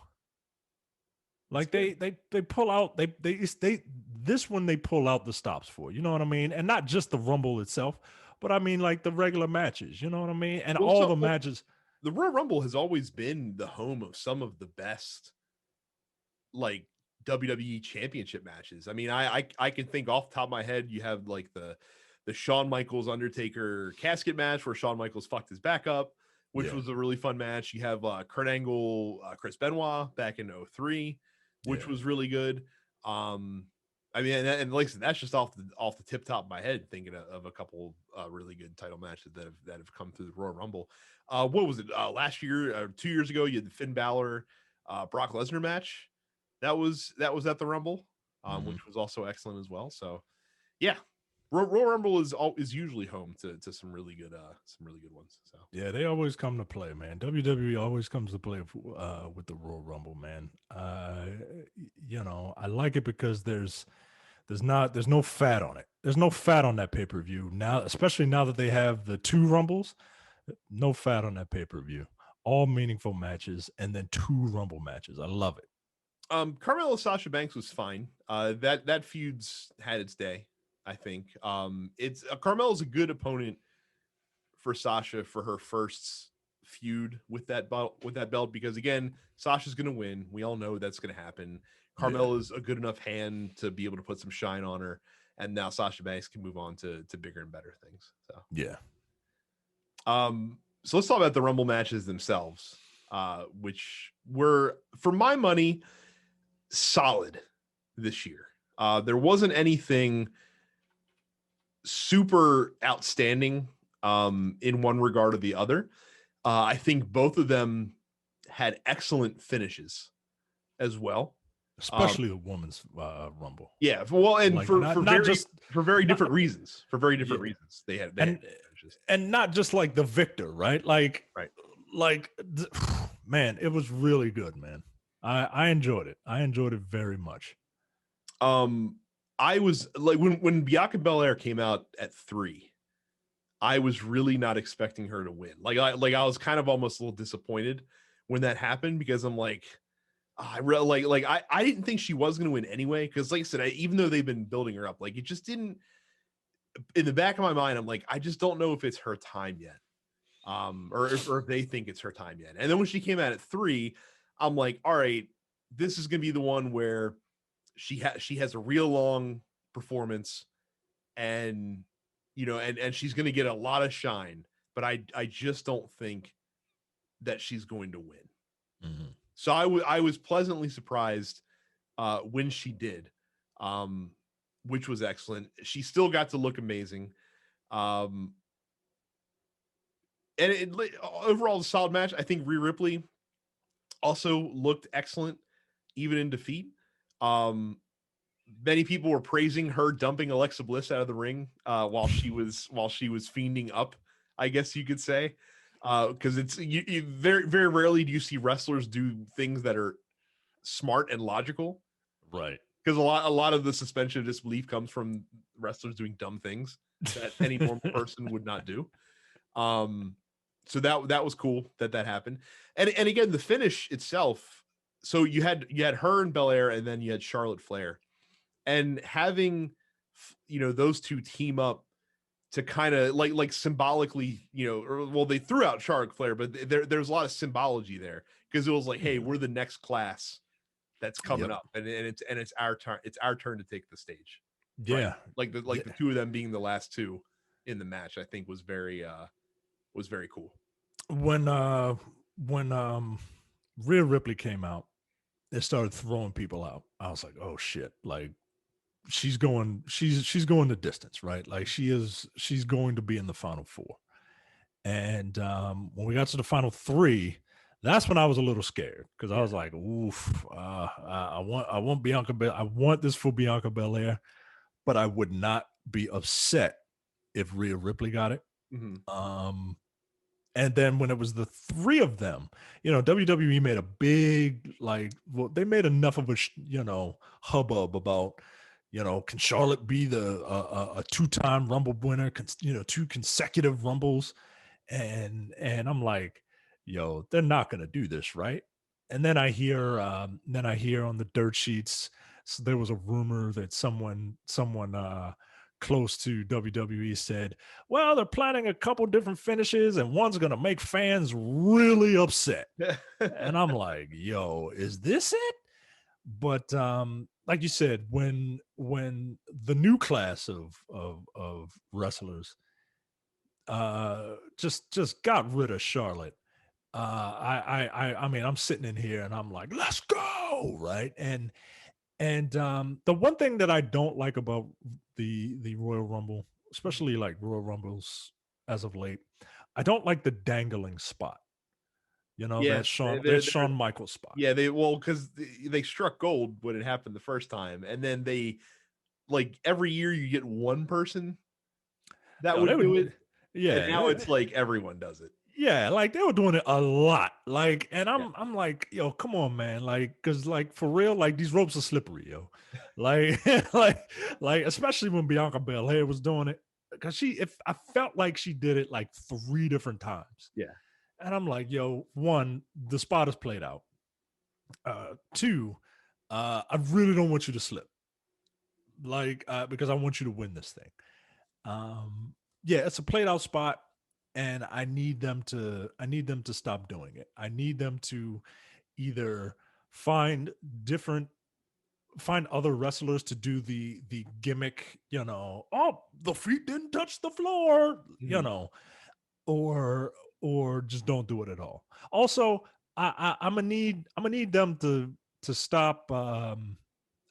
Like, they pull out, this one they pull out the stops for, you know what I mean? And not just the Rumble itself, but I mean, like, the regular matches, you know what I mean? And matches. The Royal Rumble has always been the home of some of the best, like, WWE championship matches. I mean, I can think off the top of my head, you have like the Shawn Michaels Undertaker casket match where Shawn Michaels fucked his back up, which was a really fun match. You have Kurt Angle, Chris Benoit back in 2003, which was really good. I mean, and like I said, that's just off the tip top of my head, thinking of a couple really good title matches that have come through the Royal Rumble. What was it, last year, 2 years ago? You had the Finn Balor, Brock Lesnar match. That was at the Rumble, which was also excellent as well. So, yeah, Royal Rumble is usually home to some really good ones. So yeah, they always come to play, man. WWE always comes to play with the Royal Rumble, man. You know, I like it because there's There's no fat on it. There's no fat on that pay-per-view now, especially now that they have the 2 Rumbles. No fat on that pay-per-view. All meaningful matches and then 2 Rumble matches. I love it. Carmella Sasha Banks was fine. That feud's had its day, I think. It's Carmella's a good opponent for Sasha for her first feud with that belt because again, Sasha's going to win. We all know that's going to happen. Carmella's a good enough hand to be able to put some shine on her, and now Sasha Banks can move on to bigger and better things. So yeah. So let's talk about the Rumble matches themselves, which were, for my money, solid this year. There wasn't anything super outstanding in one regard or the other. I think both of them had excellent finishes as well. Especially the women's Rumble. Yeah, well, and like, for very different reasons. For very different reasons, they had and not just like the victor, right? Like, man, it was really good, man. I enjoyed it. I enjoyed it very much. I was like when Bianca Belair came out at 3, I was really not expecting her to win. I was kind of almost a little disappointed when that happened because I'm like, I really I didn't think she was going to win anyway because like I said, even though they've been building her up, like it just didn't. In the back of my mind, I'm like, I just don't know if it's her time yet, or if they think it's her time yet. And then when she came out at 3, I'm like, all right, this is going to be the one where she has a real long performance, and and she's going to get a lot of shine. But I just don't think that she's going to win. Mm-hmm. So I was pleasantly surprised when she did, which was excellent. She still got to look amazing. And overall, a solid match. I think Rhea Ripley also looked excellent, even in defeat. Many people were praising her dumping Alexa Bliss out of the ring while she was fiending up, I guess you could say. Because it's you very, very rarely do you see wrestlers do things that are smart and logical, right? Because a lot of the suspension of disbelief comes from wrestlers doing dumb things that any normal person would not do. So that was cool that happened, and again the finish itself. So you had her and Belair, and then you had Charlotte Flair, and having those two team up to kind of like symbolically, they threw out Charlotte Flair, but there's a lot of symbology there because it was like, hey, we're the next class that's coming up, and it's our turn. It's our turn to take the stage. Yeah, right? The two of them being the last two in the match, I think was very cool. When Rhea Ripley came out, they started throwing people out. I was like, oh shit, like she's going the distance, right? Like she's going to be in the final 4. And when we got to the final 3, that's when I was a little scared because I was like, oof, I want Bianca I want this for Bianca Belair, but I would not be upset if Rhea Ripley got it. Mm-hmm. And then when it was the 3 of them, WWE made a big, they made enough of a, hubbub about, can Charlotte be a 2-time Rumble winner, 2 consecutive Rumbles? And I'm like, yo, they're not going to do this, right? And then I hear on the dirt sheets, so there was a rumor that someone close to WWE said, well, they're planning a couple different finishes and one's going to make fans really upset. And I'm like, yo, is this it? But like you said, when the new class of wrestlers just got rid of Charlotte, I mean, I'm sitting in here and I'm like, let's go, right? And the one thing that I don't like about the Royal Rumble, especially like Royal Rumbles as of late, I don't like the dangling spot. That Shawn Michaels spot. Yeah, because they struck gold when it happened the first time, and then they every year you get one person that would do it. Yeah, and now it's like everyone does it. Yeah, like they were doing it a lot. Like, and Yeah. I'm like, yo, come on, man. Like, cause like for real, like these ropes are slippery, yo. Like, like especially when Bianca Belair was doing it. Cause if I felt like she did it like 3 different times. Yeah. And I'm like, yo, one, the spot is played out. Two, I really don't want you to slip. Like, because I want you to win this thing. Yeah, it's a played out spot, and I need them to stop doing it. I need them to either find different find other wrestlers to do the gimmick, oh, the feet didn't touch the floor, Mhm. or just don't do it at all. Also, I'm gonna need them to stop. I'm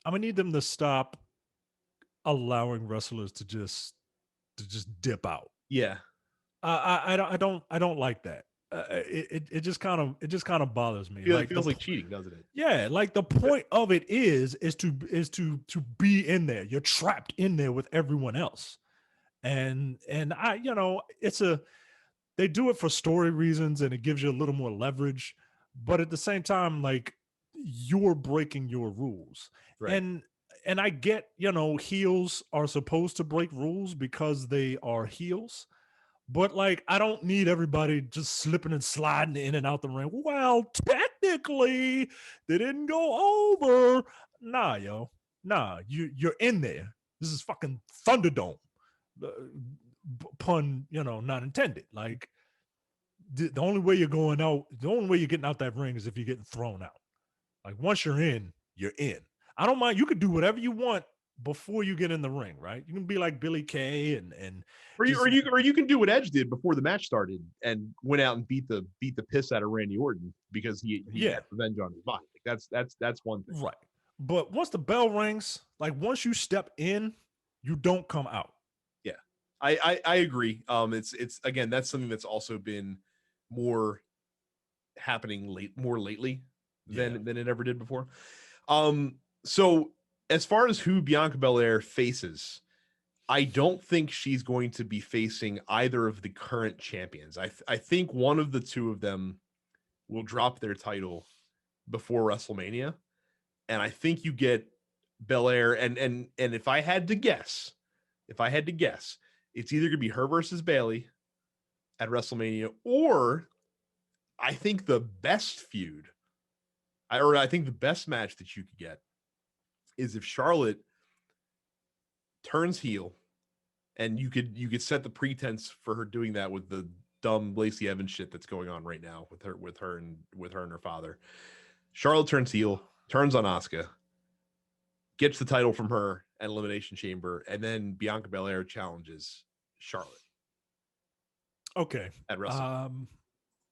gonna need them to stop allowing wrestlers to just dip out. Yeah. I don't like that. It just kind of bothers me. It Like feels like cheating, doesn't it? yeah, like the point of it is to be in there. You're trapped in there with everyone else, and it's a they do it for story reasons and it gives you a little more leverage, but at the same time, like you're breaking your rules. Right. And I get, heels are supposed to break rules because they are heels, but like I don't need everybody just slipping and sliding in and out the ring. Well, technically, they didn't go over. Nah, yo. Nah, you're in there. This is fucking Thunderdome. Uh, Pun, not intended. Like the only way you're going out, the only way you're getting out that ring is if you're getting thrown out. Like once you're in, you're in. I don't mind. You could do whatever you want before you get in the ring, right? You can be like Billy Kay and Or you, just or you, or you can do what Edge did before the match started and went out and beat the piss out of Randy Orton because he yeah, had revenge on his body. Like that's one thing. right. But once the bell rings, like once you step in, you don't come out. Yeah, I agree. It's again, that's something that's also been more happening more lately Yeah. than it ever did before. So as far as who Bianca Belair faces, I don't think she's going to be facing either of the current champions. I think one of the two of them will drop their title before WrestleMania, and I think you get Belair. And if I had to guess, it's either going to be her versus Bailey at WrestleMania, or I think the best feud, I think the best match that you could get is if Charlotte turns heel, and you could set the pretense for her doing that with the dumb Lacey Evans shit that's going on right now with her and her father. Charlotte turns heel, turns on Asuka, gets the title from her at Elimination Chamber, and then Bianca Belair challenges Charlotte Okay. at WrestleMania.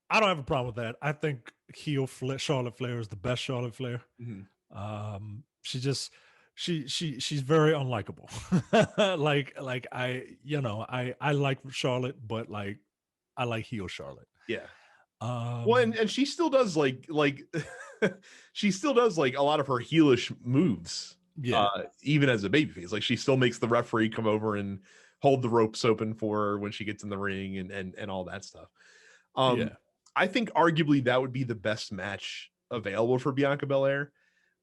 I don't have a problem with that. I think Charlotte Flair is the best Charlotte Flair. Mhm. She just she's very unlikable. like I like Charlotte, but like I like heel Charlotte. Yeah. Um Well, and she still does like she still does like a lot of her heelish moves. yeah. Even as a babyface, like she still makes the referee come over and hold the ropes open for her when she gets in the ring and all that stuff. Yeah. I think arguably that would be the best match available for Bianca Belair.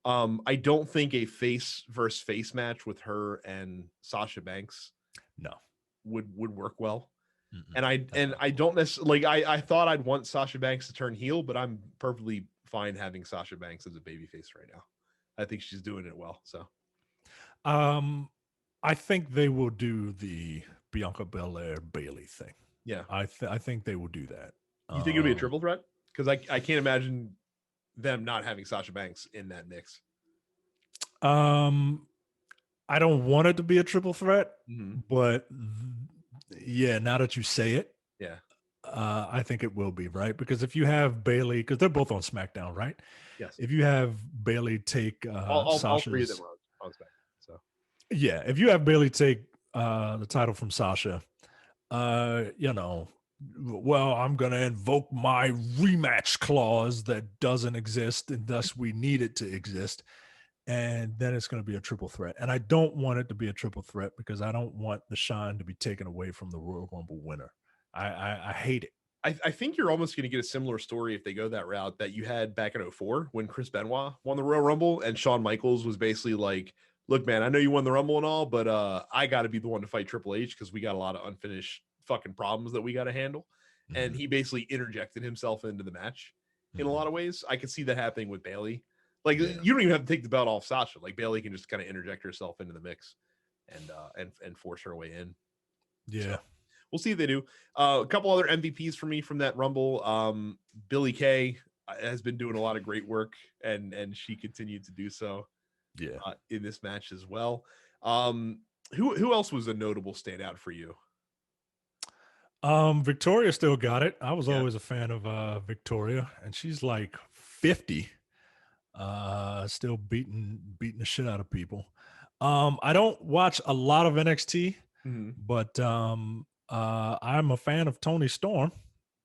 I don't think a face versus face match with her and Sasha Banks No. would work well. Mm-mm. And I don't necessarily like I thought I'd want Sasha Banks to turn heel, but I'm perfectly fine having Sasha Banks as a babyface right now. I think she's doing it well. So Um I think they will do the Bianca Belair Bailey thing. yeah. I think they will do that. You think it'll be a triple threat? Because I can't imagine them not having Sasha Banks in that mix. I don't want it to be a triple threat, Mm-hmm. but yeah, now that you say it, Yeah. I think it will be, right? Because if you have Bailey, because they're both on SmackDown, right? Yes. If you have Bailey take All three of them are on SmackDown. So yeah, if you have Bailey take the title from Sasha, well, I'm gonna invoke my rematch clause that doesn't exist, and thus we need it to exist. And then it's going to be a triple threat. And I don't want it to be a triple threat because I don't want the shine to be taken away from the Royal Rumble winner. I hate it. I think you're almost going to get a similar story if they go that route that you had back in 2004 when Chris Benoit won the Royal Rumble and Shawn Michaels was basically like, look, man, I know you won the Rumble and all, but I got to be the one to fight Triple H because we got a lot of unfinished fucking problems that we got to handle. And he basically interjected himself into the match in a lot of ways. I could see that happening with Bayley. Like, you don't even have to take the belt off Sasha. Like, Bayley can just kind of interject herself into the mix and force her way in. Yeah. So, we'll see if they do. A couple other MVPs for me from that Rumble. Billie Kay has been doing a lot of great work, and she continued to do so. Yeah. In this match as well. Who else was a notable standout for you? Victoria still got it. I was always a fan of Victoria, and she's like 50. Still beating the shit out of people. I don't watch a lot of NXT, but I'm a fan of Toni Storm.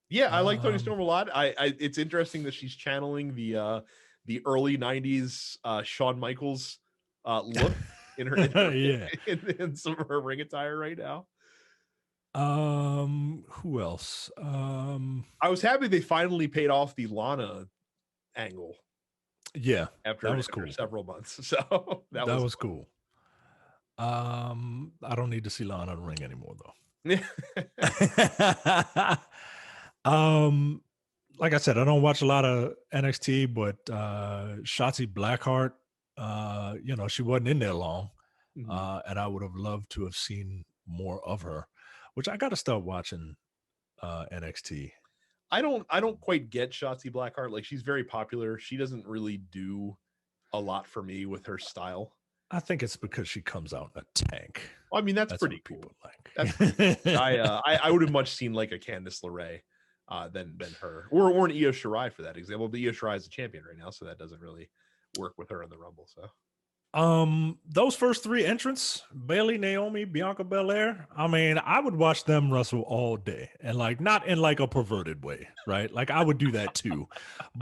Yeah, I like Toni Storm a lot. It's interesting that she's channeling the early 90s Shawn Michaels look in her in some of her ring attire right now. Who else? I was happy they finally paid off the Lana angle. Yeah, after cool. Several months. So that was cool. I don't need to see Lana in the ring anymore though. Like I said, I don't watch a lot of NXT, but Shotzi Blackheart, she wasn't in there long. And I would have loved to have seen more of her, which I got to start watching NXT. I don't quite get Shotzi Blackheart. Like, she's very popular. She doesn't really do a lot for me with her style. I think it's because she comes out in a tank. Well, I mean, that's pretty cool. People like. That's I would have much seen like a Candice LeRae than her or an Io Shirai for that example. But Io Shirai is a champion right now, so that doesn't really work with her in the Rumble. So those first three entrants, Bayley, Naomi, Bianca Belair, I mean, I would watch them wrestle all day, and like not in like a perverted way, right? Like I would do that too,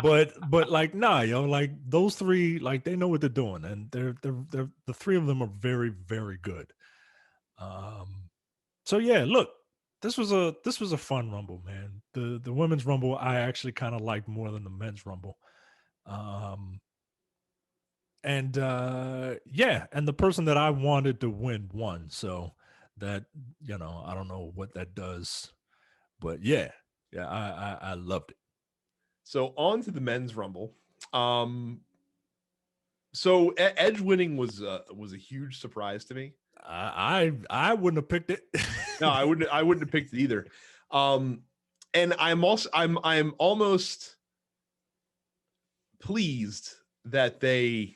but like nah, like those three, like they know what they're doing, and they're the three of them are very, very good. So yeah, look, this was a fun Rumble, man. The women's Rumble I actually kind of liked more than the men's Rumble. And and the person that I wanted to win won. So that, I don't know what that does, but yeah, I loved it. So on to the men's Rumble. So Edge winning was a huge surprise to me. I wouldn't have picked it. No, I wouldn't have picked it either. And I'm almost pleased that they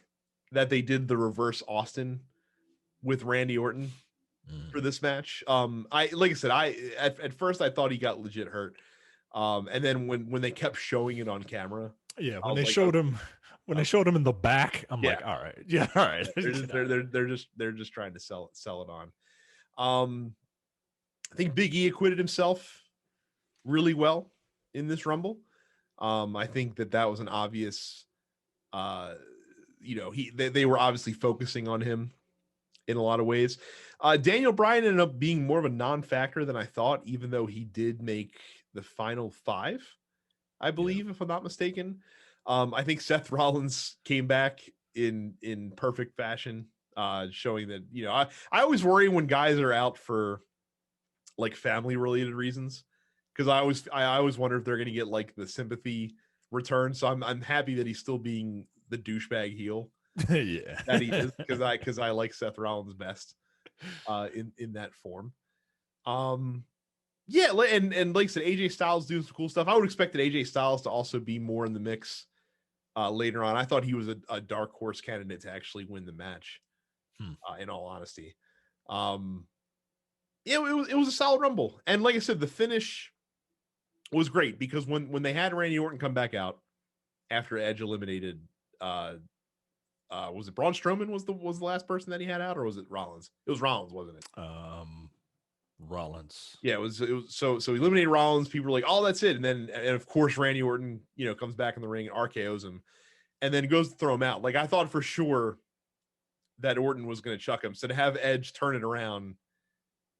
did the reverse Austin with Randy Orton for this match. Like I said, at first I thought he got legit hurt. And then when they kept showing it on camera, when they showed him in the back, I'm like, all right, all right. They're just trying to sell it on. I think Big E acquitted himself really well in this Rumble. I think that was an obvious. They were obviously focusing on him in a lot of ways. Daniel Bryan ended up being more of a non-factor than I thought, even though he did make the final 5, I believe, if I'm not mistaken. I think Seth Rollins came back in perfect fashion, showing that, I always worry when guys are out for like family related reasons, because I always wonder if they're going to get like the sympathy return. So I'm happy that he's still being the douchebag heel that he is, because I like Seth Rollins best in that form. And like I said, AJ Styles doing some cool stuff. I would expect that AJ Styles to also be more in the mix later on. I thought he was a dark horse candidate to actually win the match. In all honesty, it was a solid Rumble, and like I said, the finish was great because when they had Randy Orton come back out after Edge eliminated, was it Braun Strowman was the last person that he had out, or was it Rollins? It was Rollins, wasn't it? Rollins. Yeah, it was so he eliminated Rollins. People were like, "Oh, that's it," and of course Randy Orton, comes back in the ring and RKO's him, and then goes to throw him out. Like, I thought for sure that Orton was going to chuck him. So to have Edge turn it around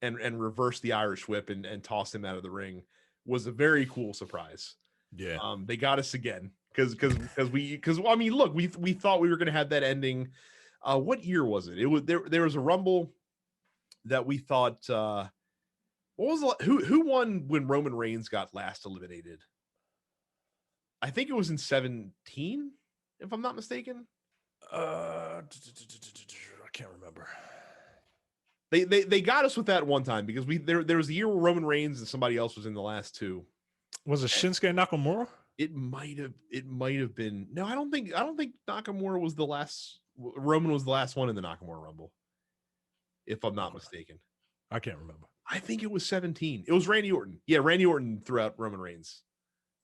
and reverse the Irish whip and toss him out of the ring was a very cool surprise. Yeah. They got us again because I mean, look, we thought we were going to have that ending. What year was it? It was there was a Rumble that we thought. What was who won when Roman Reigns got last eliminated? I think it was in 17, if I'm not mistaken. I can't remember. They got us with that one time because there was a year where Roman Reigns and somebody else was in the last two. Was it Shinsuke Nakamura? It might have been. No, I don't think Nakamura was the last. Roman was the last one in the Nakamura Rumble, if I'm not mistaken. I can't remember. I think it was 17. It was Randy Orton. Yeah, Randy Orton threw out Roman Reigns.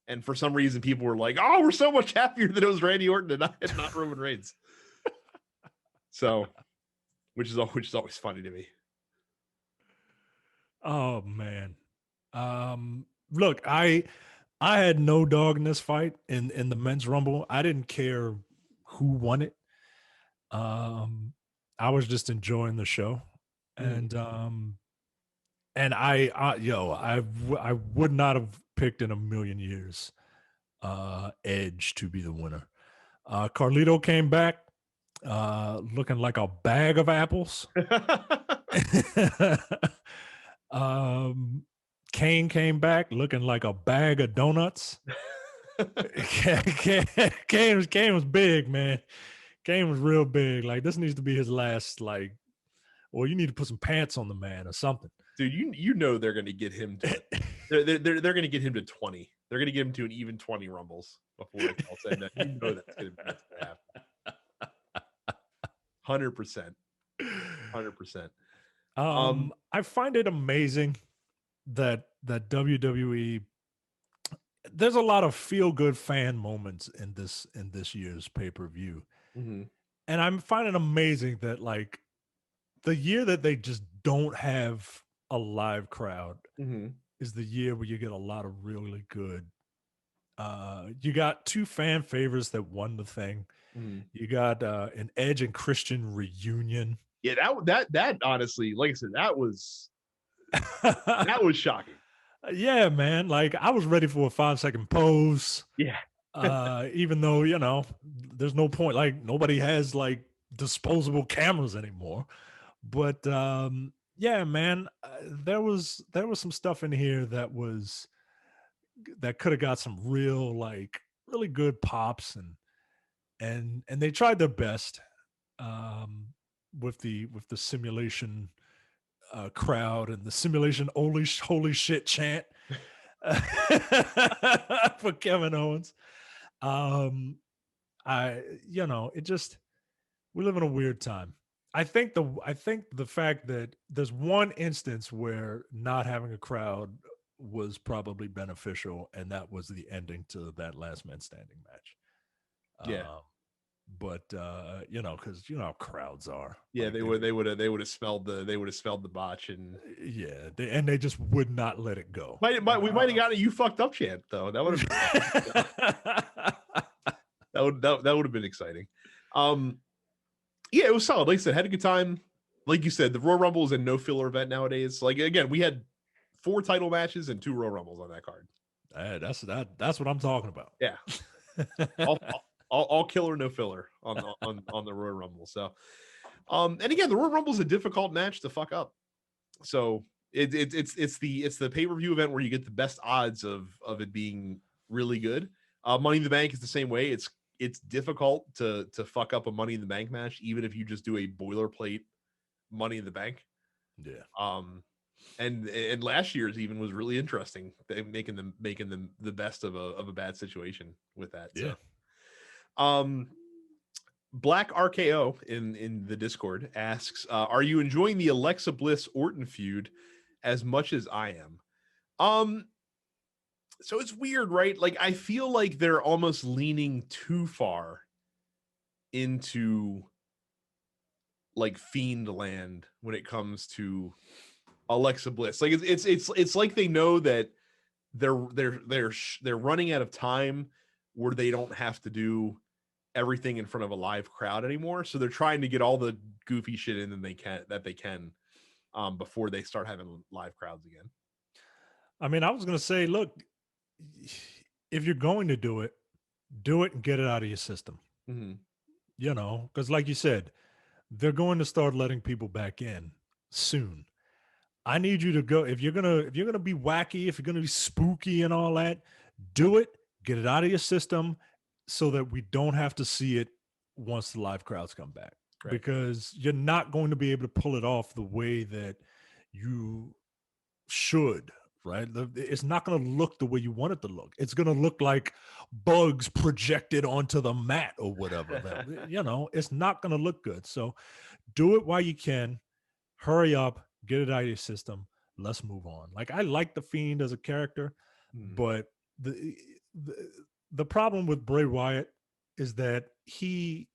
And for some reason, people were like, "Oh, we're so much happier that it was Randy Orton and not Roman Reigns." So, which is always funny to me. Oh man, look, I had no dog in this fight in the men's rumble. I didn't care who won it. I was just enjoying the show, and I would not have picked in a million years Edge to be the winner. Carlito came back looking like a bag of apples. Kane came back looking like a bag of donuts. Kane was big, man. Kane was real big. Like, this needs to be his last, like, or you need to put some pants on the man or something. Dude, you know they're going to get him to they're going to get him to 20. They're going to get him to an even 20 rumbles before it's all said and done. You know that's going to happen. 100%. 100%. I find it amazing that WWE, there's a lot of feel-good fan moments in this year's pay-per-view. Mm-hmm. And I'm finding it amazing that, like, the year that they just don't have a live crowd is the year where you get a lot of really good. You got two fan favorites that won the thing. You got an Edge and Christian reunion. Yeah, that honestly, like I said, that was shocking. Yeah, man. Like, I was ready for a 5-second pose. Yeah. Even though, you know, there's no point. Like, nobody has like disposable cameras anymore. But yeah, man, there was some stuff in here that could have got some really good pops, and they tried their best with the simulation crowd and the simulation holy shit chant for Kevin Owens. We live in a weird time. I think the fact that there's one instance where not having a crowd was probably beneficial, and that was the ending to that last man standing match. Yeah. But because you know how crowds are. Yeah, like, they would have smelled the botch, and yeah, they just would not let it go. We might have got a "you fucked up" chant though. That would have that would have been exciting. Yeah, it was solid. Like I said, had a good time. Like you said, the Royal Rumble is a no filler event nowadays. Like, again, we had 4 title matches and 2 Royal Rumbles on that card. That's what I'm talking about. Yeah, all killer, no filler on the Royal Rumble. So, and again, the Royal Rumble is a difficult match to fuck up. So it's the pay-per-view event where you get the best odds of it being really good. Money in the Bank is the same way. It's difficult to fuck up a Money in the Bank match, even if you just do a boilerplate Money in the Bank. Yeah. And last year's even was really interesting. They making them the best of a bad situation with that. Yeah. So. Black RKO in the Discord asks, are you enjoying the Alexa Bliss Orton feud as much as I am? So it's weird, right? Like, I feel like they're almost leaning too far into like Fiend land when it comes to Alexa Bliss. Like, it's like they know that they're running out of time where they don't have to do everything in front of a live crowd anymore. So they're trying to get all the goofy shit in that they can before they start having live crowds again. I mean, I was gonna say, look, if you're going to do it and get it out of your system. Mm-hmm. You know, because like you said, they're going to start letting people back in soon. I need you to go if you're gonna be wacky, if you're gonna be spooky and all that, do it, get it out of your system so that we don't have to see it once the live crowds come back. Right. Because you're not going to be able to pull it off the way that you should, right? It's not going to look the way you want it to look. It's going to look like bugs projected onto the mat or whatever. You know, it's not going to look good. So do it while you can. Hurry up, get it out of your system. Let's move on. Like I like the Fiend as a character, Mm. but the the problem with Bray Wyatt is that he's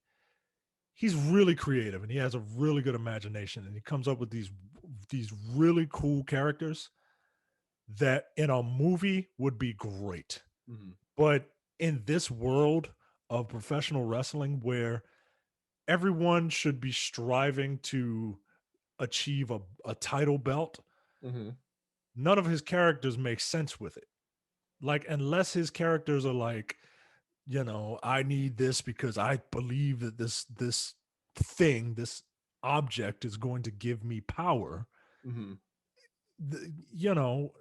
really creative and he has a really good imagination and he comes up with these really cool characters that in a movie would be great. Mm-hmm. But in this world of professional wrestling where everyone should be striving to achieve a title belt, Mm-hmm. none of his characters make sense with it. Like, unless his characters are like, you know, I need this because I believe that this thing, this object is going to give me power. Mm-hmm. You know,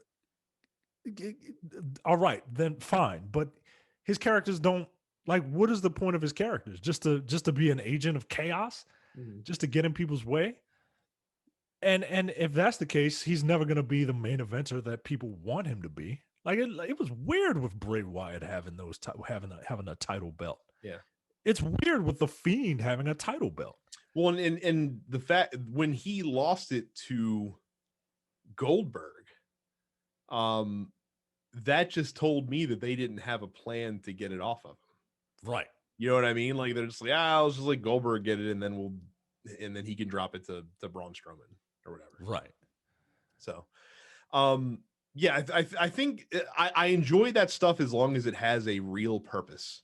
all right, then fine. But his characters don't like. What is the point of his characters? Just to be an agent of chaos, Mm-hmm. just to get in people's way. And if that's the case, he's never going to be the main eventer that people want him to be. Like it was weird with Bray Wyatt having having a title belt. Yeah. It's weird with the Fiend having a title belt. Well, and the fact when he lost it to Goldberg, that just told me that they didn't have a plan to get it off of him. Right. You know what I mean? Like they're just like, I'll just let Goldberg get it, and then he can drop it to Braun Strowman or whatever. Right. So, yeah, I think I enjoy that stuff as long as it has a real purpose.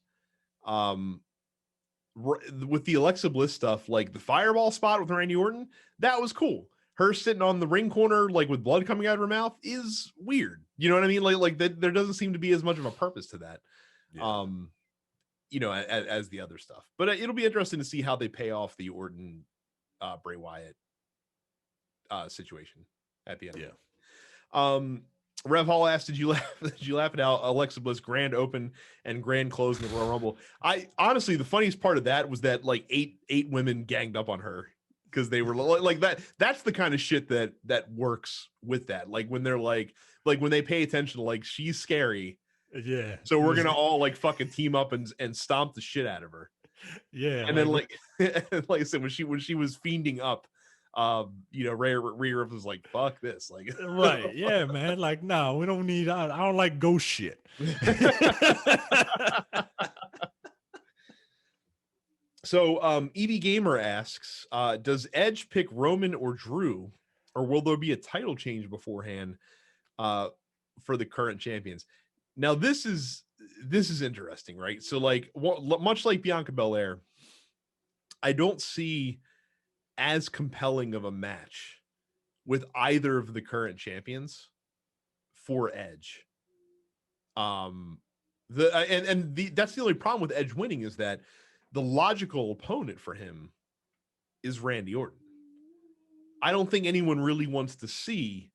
With the Alexa Bliss stuff, like the fireball spot with Randy Orton, that was cool. Her sitting on the ring corner, like with blood coming out of her mouth, is weird. You know what I mean? Like that, there doesn't seem to be as much of a purpose to that. Yeah. You know, as the other stuff. But it'll be interesting to see how they pay off the Orton, Bray Wyatt situation at the end. Yeah. Rev Hall asked, "Did you laugh at how Alexa Bliss grand open and grand close in the Royal Rumble?" I honestly, the funniest part of that was that like eight women ganged up on her because they were like that. That's the kind of shit that works with that. Like when they're like when they pay attention to like she's scary. Yeah. So we're gonna all like fucking team up and stomp the shit out of her. Yeah. And then like like I said, when she was fiending up, you know, Rhea Ripley was like, fuck this. Like right. Yeah, man. Like, no, we don't need I don't like ghost shit. So EV Gamer asks, does Edge pick Roman or Drew, or will there be a title change beforehand for the current champions? Now this is interesting, right? So like much like Bianca Belair, I don't see as compelling of a match with either of the current champions for Edge. That's the only problem with Edge winning is that the logical opponent for him is Randy Orton. I don't think anyone really wants to see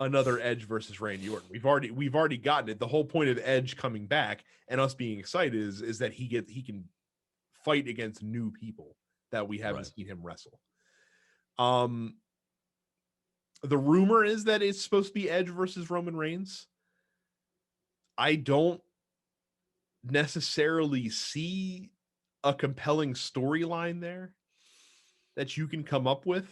another Edge versus Randy Orton. We've already gotten it. The whole point of Edge coming back and us being excited is that he can fight against new people that we haven't seen him wrestle. The rumor is that it's supposed to be Edge versus Roman Reigns. I don't necessarily see a compelling storyline there that you can come up with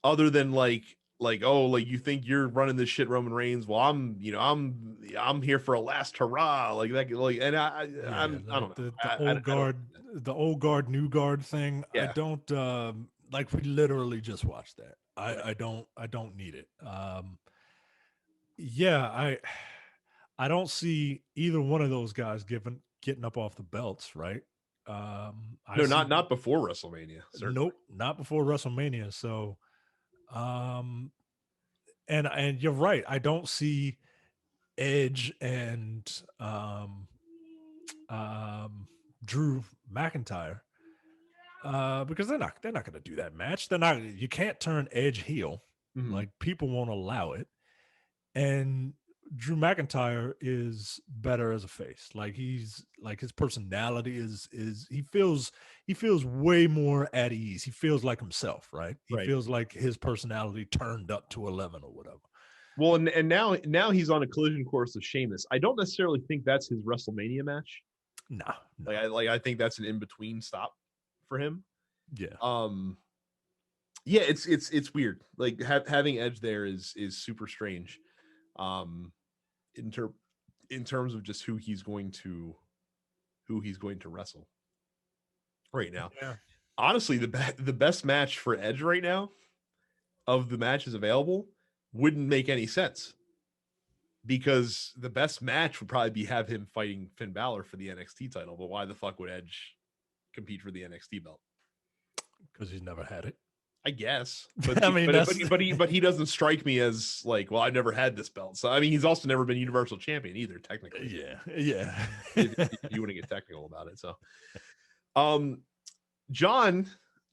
other than like you think you're running this shit, Roman Reigns. Well, I'm here for a last hurrah, like that, like, and I don't know the old guard, new guard thing. Yeah. I don't like. We literally just watched that. I don't need it. Yeah, I don't see either one of those guys getting up off the belts, right? No, not before WrestleMania. Certainly. Nope, not before WrestleMania. So, And you're right. I don't see Edge and Drew McIntyre because they're not going to do that match. They're not. You can't turn Edge heel. Mhm. Like, people won't allow it. And Drew McIntyre is better as a face. Like, he's like, his personality is he feels way more at ease. He feels like himself, right? He Right. feels like his personality turned up to 11 or whatever. Well, and now he's on a collision course with Sheamus. I don't necessarily think that's his WrestleMania match. Nah. I think that's an in between stop for him. Yeah. Yeah, it's weird. Like, having Edge there is super strange. In terms of just who he's going to wrestle right now. Yeah. Honestly, the best match for Edge right now of the matches available wouldn't make any sense, because the best match would probably be have him fighting Finn Balor for the NXT title. But why the fuck would Edge compete for the NXT belt? Because he's never had it. I guess, but I mean, but he doesn't strike me as like, well, I've never had this belt. So I mean, he's also never been Universal Champion either, technically. Yeah. if you want to get technical about it. So, John,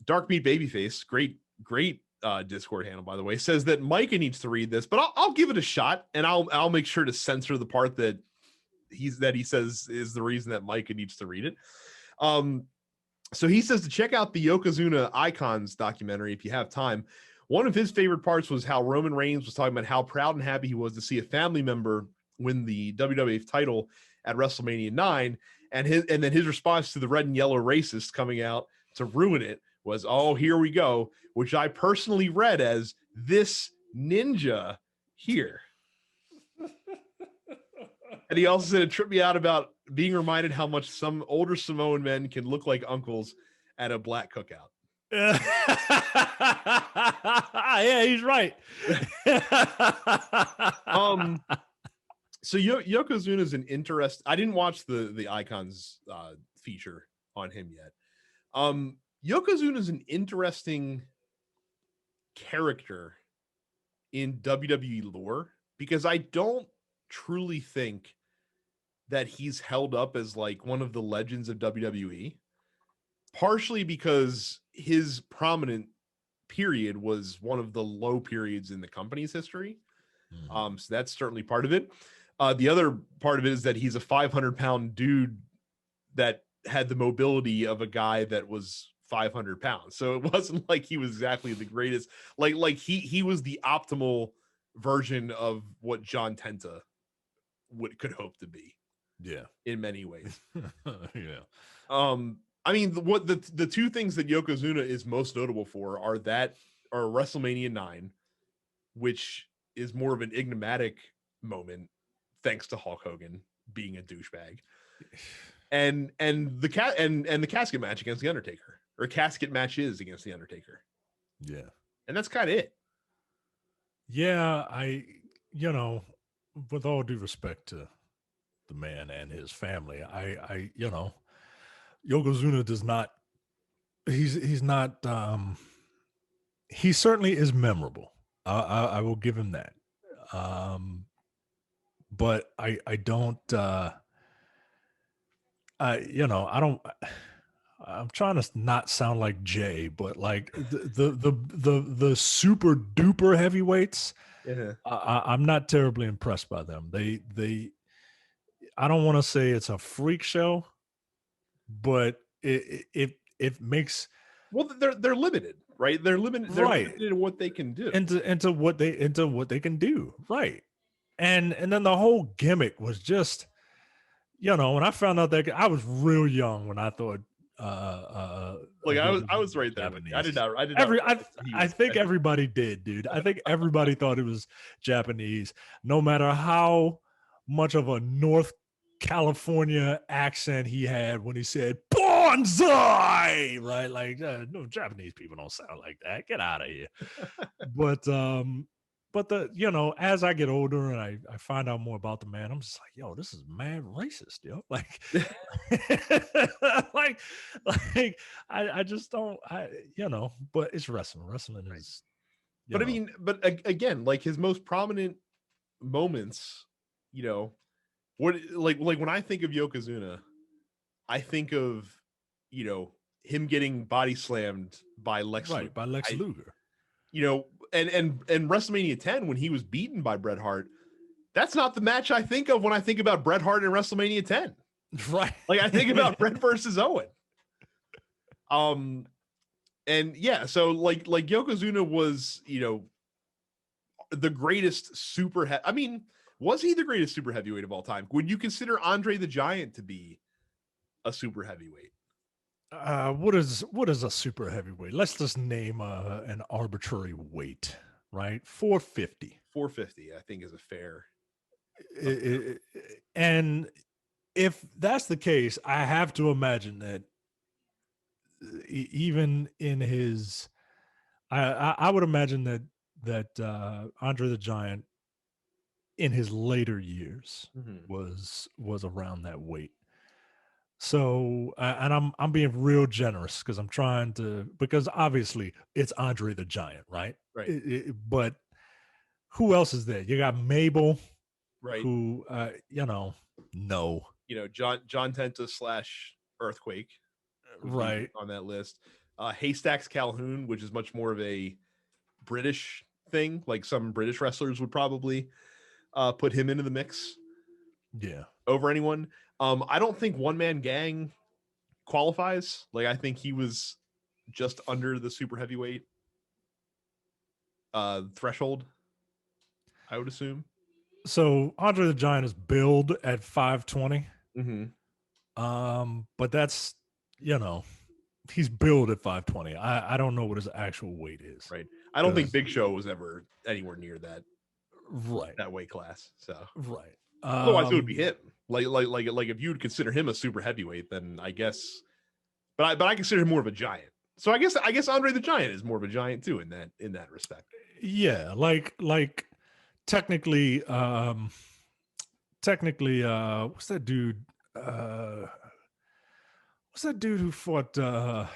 Dark Meat Babyface, great Discord handle, by the way, says that Micah needs to read this, but I'll give it a shot, and I'll make sure to censor the part that he says is the reason that Micah needs to read it. So he says to check out the Yokozuna Icons documentary if you have time. One of his favorite parts was how Roman Reigns was talking about how proud and happy he was to see a family member win the WWF title at WrestleMania 9, and then his response to the red and yellow racist coming out to ruin it was, "Oh, here we go," which I personally read as "this ninja here." And he also said it tripped me out about being reminded how much some older Samoan men can look like uncles at a black cookout. Yeah, he's right. So Yokozuna is an interest. I didn't watch the Icons feature on him yet. Yokozuna is an interesting character in WWE lore, because I don't truly think that he's held up as like one of the legends of WWE, partially because his prominent period was one of the low periods in the company's history. So that's certainly part of it. The other part of it is that he's a 500-pound dude that had the mobility of a guy that was 500 pounds. So it wasn't like he was exactly the greatest. Like he was the optimal version of what John Tenta could hope to be. Yeah, in many ways. Yeah. I mean, what the two things that Yokozuna is most notable for are WrestleMania 9, which is more of an enigmatic moment thanks to Hulk Hogan being a douchebag, and the casket match against the Undertaker, or casket matches against the Undertaker. Yeah, and that's kind of it. Yeah, with all due respect to the man and his family, I Yokozuna does not. He's not. He certainly is memorable. I will give him that. But I don't. I don't. I'm trying to not sound like Jay, but like the super duper heavyweights. Yeah. I'm not terribly impressed by them. They I don't want to say it's a freak show, but it makes, well, they're limited, right? They're limited. They're right, limited in what they can do. into what they can do, right? And then the whole gimmick was just, when I found out that, I was real young when I thought like I was right there with you. I did not. I think everybody did, dude. I think everybody thought it was Japanese, no matter how much of a North California accent he had when he said bonsai, right? Like, no, Japanese people don't sound like that. Get out of here. But as I get older and I find out more about the man, I'm just like, yo, this is mad racist, yo. Like, I just don't, but it's wrestling. Wrestling is But I mean, but again, like his most prominent moments, you know, what like when I think of Yokozuna, I think of, you know, him getting body slammed by Lex Luger. By Lex Luger. You know, and WrestleMania 10 when he was beaten by Bret Hart, that's not the match I think of when I think about Bret Hart in WrestleMania 10. Right. Like I think about Bret versus Owen. And yeah, so like Yokozuna was, you know, the greatest I mean, was he the greatest super heavyweight of all time? Would you consider Andre the Giant to be a super heavyweight? What is a super heavyweight? Let's just name an arbitrary weight, right? 450. 450, I think, is a fair. And if that's the case, I have to imagine that even in his, I would imagine that Andre the Giant in his later years was around that weight. So, and I'm being real generous because I'm trying to, because obviously it's Andre the Giant, right? Right. But who else is there? You got Mabel, right? Who, no, you know, John Tenta / Earthquake, right, on that list. Haystacks Calhoun, which is much more of a British thing. Like some British wrestlers would probably put him into the mix. Yeah, over anyone. I don't think One Man Gang qualifies. Like I think he was just under the super heavyweight threshold, I would assume. So Andre the Giant is billed at 520. But that's, you know, he's billed at 520. I don't know what his actual weight is. Right. I don't think Big Show was ever anywhere near that. Right. That weight class. So right. Otherwise, it would be him. Like if you would consider him a super heavyweight, then I guess. But I consider him more of a giant. So I guess Andre the Giant is more of a giant too in that respect. Yeah, like technically, what's that dude? What's that dude who fought the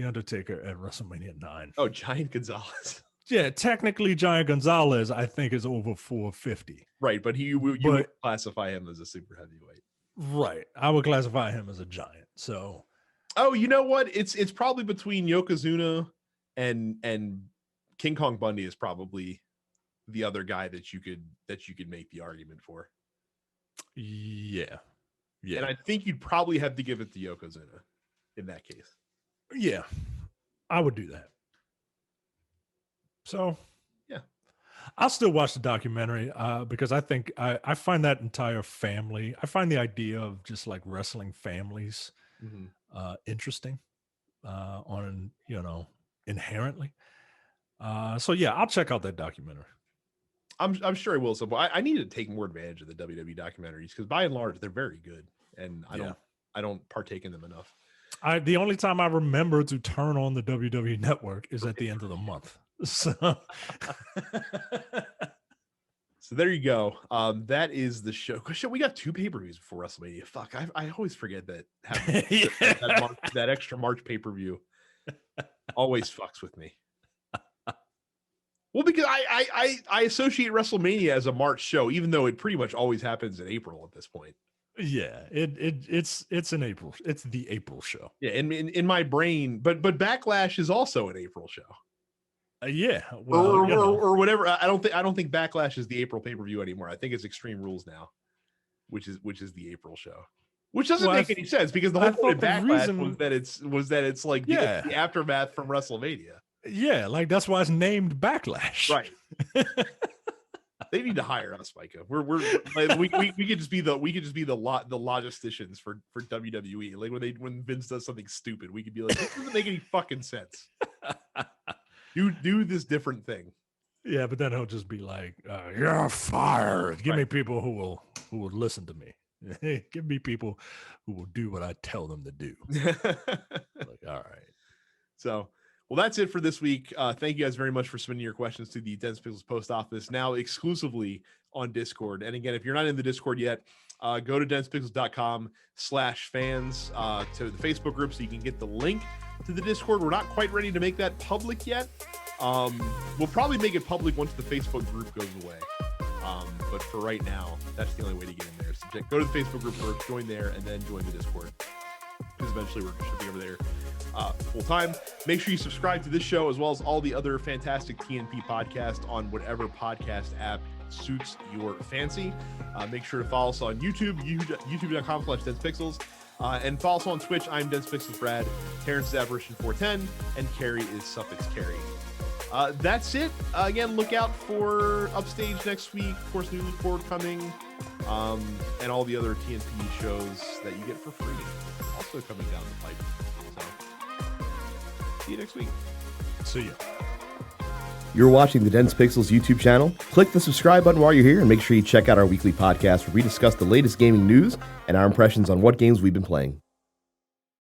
Undertaker at WrestleMania 9? Oh, Giant Gonzalez. Yeah, technically Giant Gonzalez, I think, is over 450. Right, but you would classify him as a super heavyweight. Right. I would classify him as a giant. So oh, you know what? It's probably between Yokozuna and King Kong Bundy is probably the other guy that you could make the argument for. Yeah. Yeah. And I think you'd probably have to give it to Yokozuna in that case. Yeah. I would do that. So, yeah. I'll still watch the documentary because I think I find that entire family, I find the idea of just like wrestling families interesting on, inherently. So yeah, I'll check out that documentary. I'm sure I will. So I need to take more advantage of the WWE documentaries because by and large they're very good, and I don't partake in them enough. The only time I remember to turn on the WWE Network is at the end of the month. So, so there you go. That is the show. We got 2 pay-per-views before WrestleMania. Fuck, I always forget that that extra March pay-per-view always fucks with me. Well, because I associate WrestleMania as a March show, even though it pretty much always happens in April at this point. Yeah, it's an April. It's the April show. Yeah, in my brain, but Backlash is also an April show. Yeah, well, or whatever. I don't think Backlash is the April pay-per-view anymore. I think it's Extreme Rules now, which is the April show. Which doesn't make any sense because the whole point of Backlash was that it's like the aftermath from WrestleMania. Yeah, like that's why it's named Backlash. Right. They need to hire us, Micah. We could just be the logisticians for WWE. Like when Vince does something stupid, we could be like, this doesn't make any fucking sense. Do this different thing. Yeah, but then he'll just be like, "You're fired. Give me people who will listen to me. Give me people who will do what I tell them to do." Like, all right. So, well, that's it for this week. Thank you guys very much for submitting your questions to the Dense Pixels post office, now exclusively on Discord. And again, if you're not in the Discord yet, go to densepixels.com/fans to the Facebook group so you can get the link to the Discord. We're not quite ready to make that public yet. We'll probably make it public once the Facebook group goes away. But for right now, that's the only way to get in there. So go to the Facebook group first, join there, and then join the Discord. Because eventually we're shipping over there full time. Make sure you subscribe to this show as well as all the other fantastic TNP podcasts on whatever podcast app suits your fancy. Make sure to follow us on YouTube, youtube.com/DensePixels. And follow us on Twitch. I'm DensePixels Brad. Terrence is Apparition 410, and Carrie is Suffix Carrie. That's it. Again, look out for Upstage next week. Of course, New League Forward coming, and all the other TNP shows that you get for free also coming down the pipe. So, see you next week. See ya. You're watching the Dense Pixels YouTube channel. Click the subscribe button while you're here, and make sure you check out our weekly podcast where we discuss the latest gaming news and our impressions on what games we've been playing.